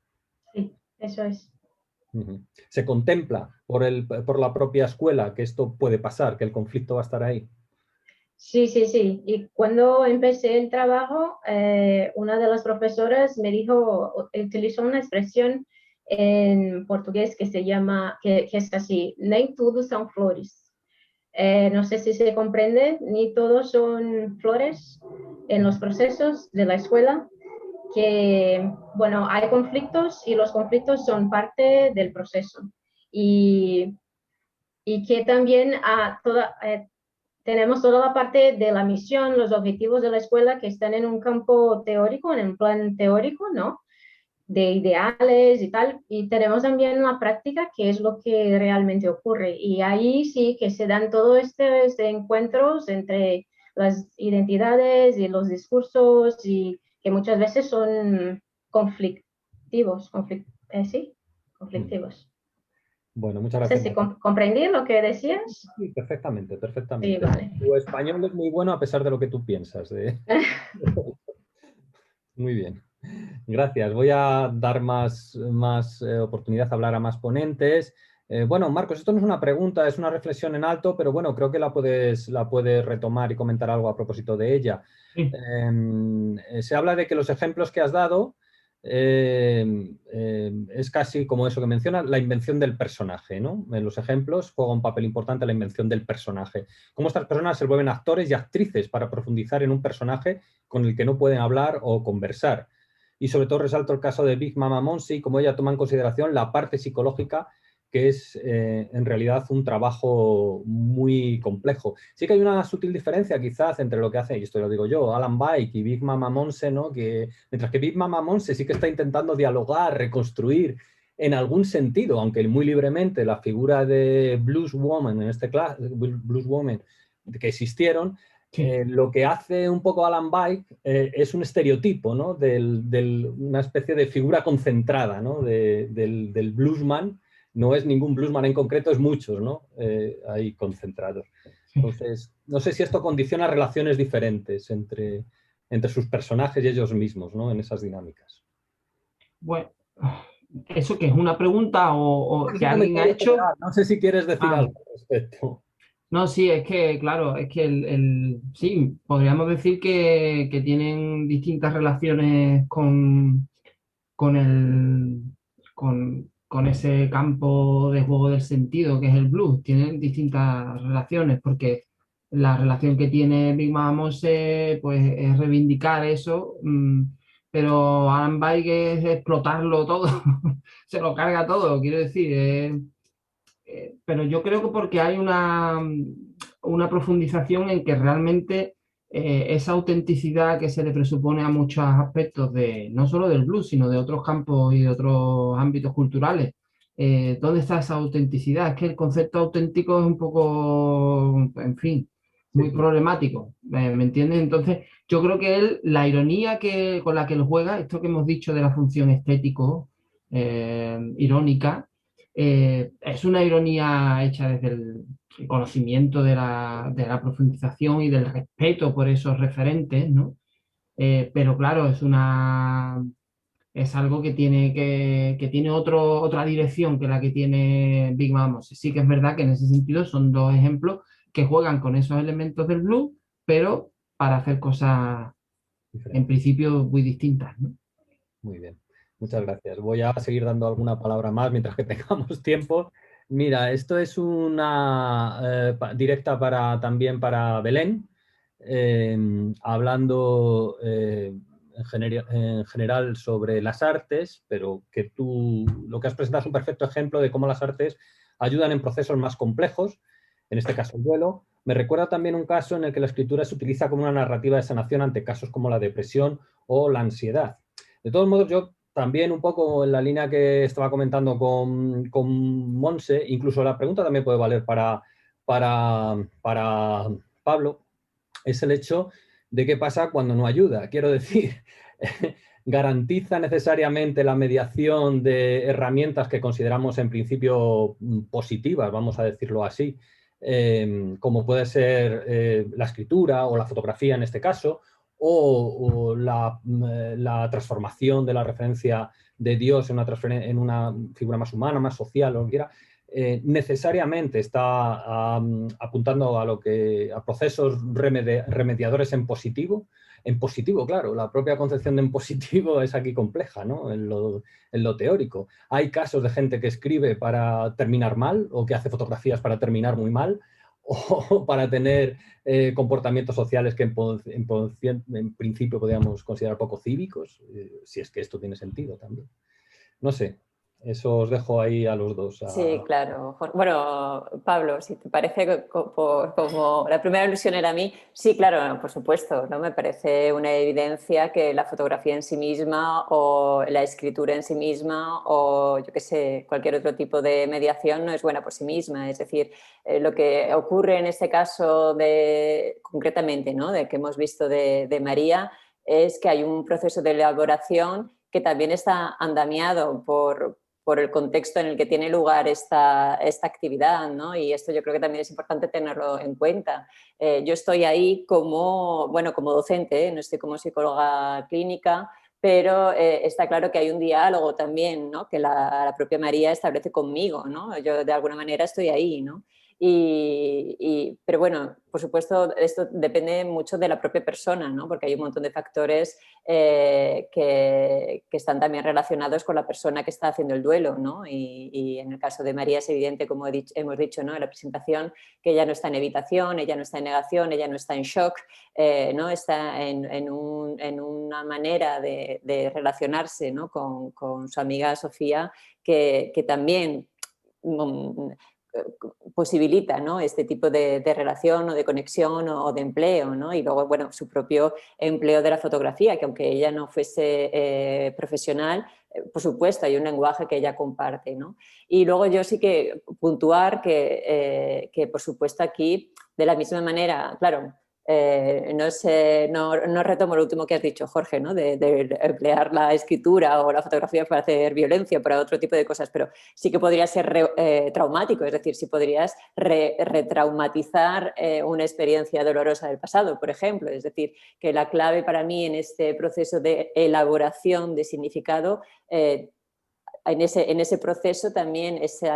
Sí, eso es. ¿Se contempla por la propia escuela que esto puede pasar, que el conflicto va a estar ahí? Sí, sí, sí. Y cuando empecé el trabajo, una de las profesoras me dijo, utilizó una expresión en portugués que se llama, que es así, nem tudo são flores. No sé si se comprende, ni todos son flores en los procesos de la escuela, que, bueno, hay conflictos y los conflictos son parte del proceso. Y que también tenemos toda la parte de la misión, los objetivos de la escuela que están en un campo teórico, en un plan teórico, ¿no? De ideales y tal, y tenemos también la práctica, que es lo que realmente ocurre. Y ahí sí que se dan todos estos encuentros entre las identidades y los discursos, y que muchas veces son conflictivos. ¿Sí? Conflictivos. Bueno, muchas No sé gracias. si comprendí lo que decías. Sí, perfectamente, perfectamente. Sí, vale. Tu español es muy bueno a pesar de lo que tú piensas. Muy bien. Gracias. Voy a dar más oportunidad a hablar a más ponentes. Bueno, Marcos, esto no es una pregunta, es una reflexión en alto, pero bueno, creo que la puedes retomar y comentar algo a propósito de ella. Sí. Se habla de que los ejemplos que has dado es casi como eso que mencionas, la invención del personaje, ¿no? En los ejemplos juega un papel importante la invención del personaje. Cómo estas personas se vuelven actores y actrices para profundizar en un personaje con el que no pueden hablar o conversar. Y sobre todo resalto el caso de Big Mama Monse, como ella toma en consideración la parte psicológica, que es en realidad un trabajo muy complejo. Sí que hay una sutil diferencia quizás entre lo que hace, y esto lo digo yo, Alan Bike y Big Mama Monse, ¿no? Mientras que Big Mama Monse sí que está intentando dialogar, reconstruir en algún sentido, aunque muy libremente, la figura de Blues Woman, en este caso, Blues Woman, que existieron. Sí. Lo que hace un poco Alan Bike es un estereotipo, ¿no? Una especie de figura concentrada, ¿no? del bluesman. No es ningún bluesman en concreto, es muchos, ¿no? Ahí concentrados. Entonces, no sé si esto condiciona relaciones diferentes entre sus personajes y ellos mismos, ¿no? En esas dinámicas. Bueno, ¿eso que es una pregunta o que alguien ha hecho? No sé si quieres decir algo al respecto. No, sí, es que, claro, es que sí, podríamos decir que tienen distintas relaciones con ese campo de juego del sentido que es el blues. Tienen distintas relaciones, porque la relación que tiene Big Mama Monse, pues, es reivindicar eso, pero Alan Bike es explotarlo todo, se lo carga todo, quiero decir. Pero yo creo que porque hay una profundización en que realmente esa autenticidad que se le presupone a muchos aspectos no solo del blues, sino de otros campos y de otros ámbitos culturales. ¿Dónde está esa autenticidad? Es que el concepto auténtico es un poco, en fin, muy problemático, ¿me entiendes? Entonces, yo creo que la ironía con la que él juega, esto que hemos dicho de la función estético, irónica, es una ironía hecha desde el conocimiento de la profundización y del respeto por esos referentes, ¿no? Pero claro, es algo que tiene otra dirección que la que tiene Big Mama Monse. Sí que es verdad que en ese sentido son dos ejemplos que juegan con esos elementos del blues, pero para hacer cosas en principio muy distintas, ¿no? Muy bien. Muchas gracias. Voy a seguir dando alguna palabra más mientras que tengamos tiempo. Mira, esto es una directa también para Belén, hablando en general sobre las artes, pero que tú lo que has presentado es un perfecto ejemplo de cómo las artes ayudan en procesos más complejos, en este caso el duelo. Me recuerda también un caso en el que la escritura se utiliza como una narrativa de sanación ante casos como la depresión o la ansiedad. De todos modos, yo también un poco en la línea que estaba comentando con Monse, incluso la pregunta también puede valer para Pablo, es el hecho de qué pasa cuando no ayuda. Quiero decir, ¿garantiza necesariamente la mediación de herramientas que consideramos en principio positivas, vamos a decirlo así, como puede ser la escritura o la fotografía en este caso, o la transformación de la referencia de Dios en una figura más humana, más social, lo que quiera, necesariamente está apuntando a procesos remediadores en positivo? En positivo, claro, la propia concepción de en positivo es aquí compleja, ¿no? En lo teórico. Hay casos de gente que escribe para terminar mal o que hace fotografías para terminar muy mal, o para tener comportamientos sociales que en principio podríamos considerar poco cívicos, si es que esto tiene sentido también. No sé, Eso os dejo ahí a los dos. Sí, claro. Bueno, Pablo, si te parece como la primera alusión era a mí, sí, claro, por supuesto, ¿no? Me parece una evidencia que la fotografía en sí misma o la escritura en sí misma o yo qué sé, cualquier otro tipo de mediación no es buena por sí misma. Es decir, lo que ocurre en este caso concretamente, ¿no? De que hemos visto de María es que hay un proceso de elaboración que también está andamiado por el contexto en el que tiene lugar esta actividad, ¿no? Y esto yo creo que también es importante tenerlo en cuenta. Yo estoy ahí como docente, no estoy como psicóloga clínica, pero está claro que hay un diálogo también, ¿no? Que la propia María establece conmigo, ¿no? Yo de alguna manera estoy ahí, ¿no? Pero bueno, por supuesto, esto depende mucho de la propia persona, ¿no? Porque hay un montón de factores que están también relacionados con la persona que está haciendo el duelo, ¿no? Y en el caso de María es evidente, como hemos dicho, ¿no? En la presentación, que ella no está en evitación, ella no está en negación, ella no está en shock, ¿no? Está en una manera de relacionarse, ¿no? con su amiga Sofía que también posibilita, ¿no? Este tipo de relación o de conexión o de empleo, ¿no? Y luego, bueno, su propio empleo de la fotografía, que aunque ella no fuese profesional, por supuesto hay un lenguaje que ella comparte, ¿no? Y luego yo sí que puntuar que por supuesto aquí, de la misma manera, claro, no retomo lo último que has dicho, Jorge, ¿no? de emplear la escritura o la fotografía para hacer violencia, para otro tipo de cosas, pero sí que podría ser traumático, es decir, si podrías retraumatizar una experiencia dolorosa del pasado, por ejemplo. Es decir, que la clave para mí en este proceso de elaboración de significado, en ese proceso también este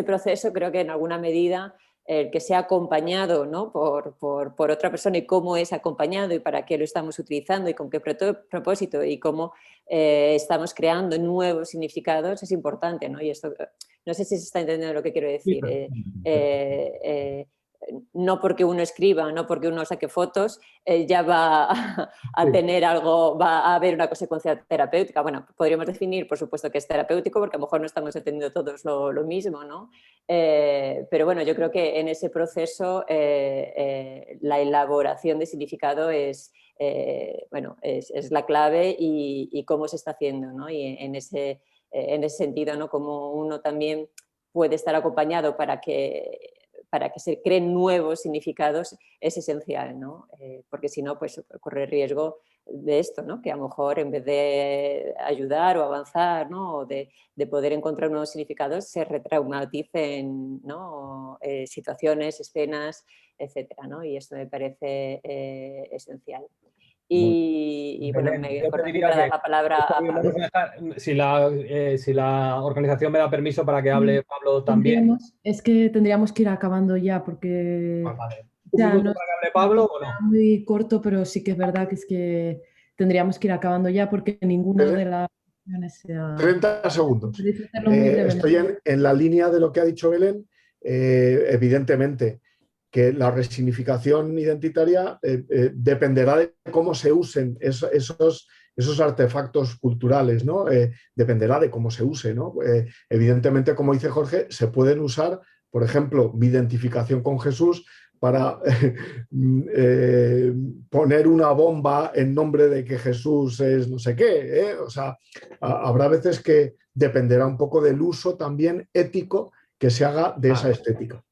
proceso creo que en alguna medida el que sea acompañado, ¿no? por otra persona y cómo es acompañado y para qué lo estamos utilizando y con qué propósito y cómo estamos creando nuevos significados es importante, ¿no? Y esto, no sé si se está entendiendo lo que quiero decir. No porque uno escriba, no porque uno saque fotos, ya va a tener algo, va a haber una consecuencia terapéutica. Bueno, podríamos definir, por supuesto, que es terapéutico, porque a lo mejor no estamos entendiendo todos lo mismo, ¿no? Pero bueno, yo creo que en ese proceso la elaboración de significado es la clave y cómo se está haciendo, ¿no? Y en ese sentido, ¿no? Como uno también puede estar acompañado para que se creen nuevos significados es esencial, ¿no? Porque si no, pues corre el riesgo de esto, ¿no? Que a lo mejor en vez de ayudar o avanzar, ¿no? O de poder encontrar nuevos significados, se retraumaticen, ¿no? Situaciones, escenas, etcétera, ¿no? Y esto me parece esencial. Y bueno, me corresponde dar la palabra a Pablo. Si la organización me da permiso para que hable Pablo también. Es que tendríamos que ir acabando ya porque Vale. ya ¿Un minuto para que hable Pablo o no? muy corto, pero sí que es verdad que tendríamos que ir acabando ya porque ninguna de las opciones sea... 30 segundos. Estoy en la línea de lo que ha dicho Belén. Evidentemente que la resignificación identitaria dependerá de cómo se usen esos artefactos culturales, ¿no? Dependerá de cómo se use, ¿no? Evidentemente, como dice Jorge, se pueden usar, por ejemplo, mi identificación con Jesús para poner una bomba en nombre de que Jesús es no sé qué. O sea, habrá veces que dependerá un poco del uso también ético que se haga de esa estética.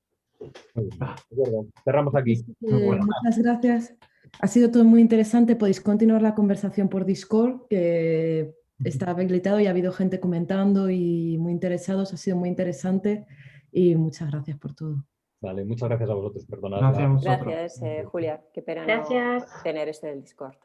Cerramos aquí. Muchas gracias. Ha sido todo muy interesante. Podéis continuar la conversación por Discord, que está habilitado y ha habido gente comentando y muy interesados. Ha sido muy interesante y muchas gracias por todo. Vale, muchas gracias a vosotros. Perdonad. Gracias, Julia. Qué pena no tener esto del Discord.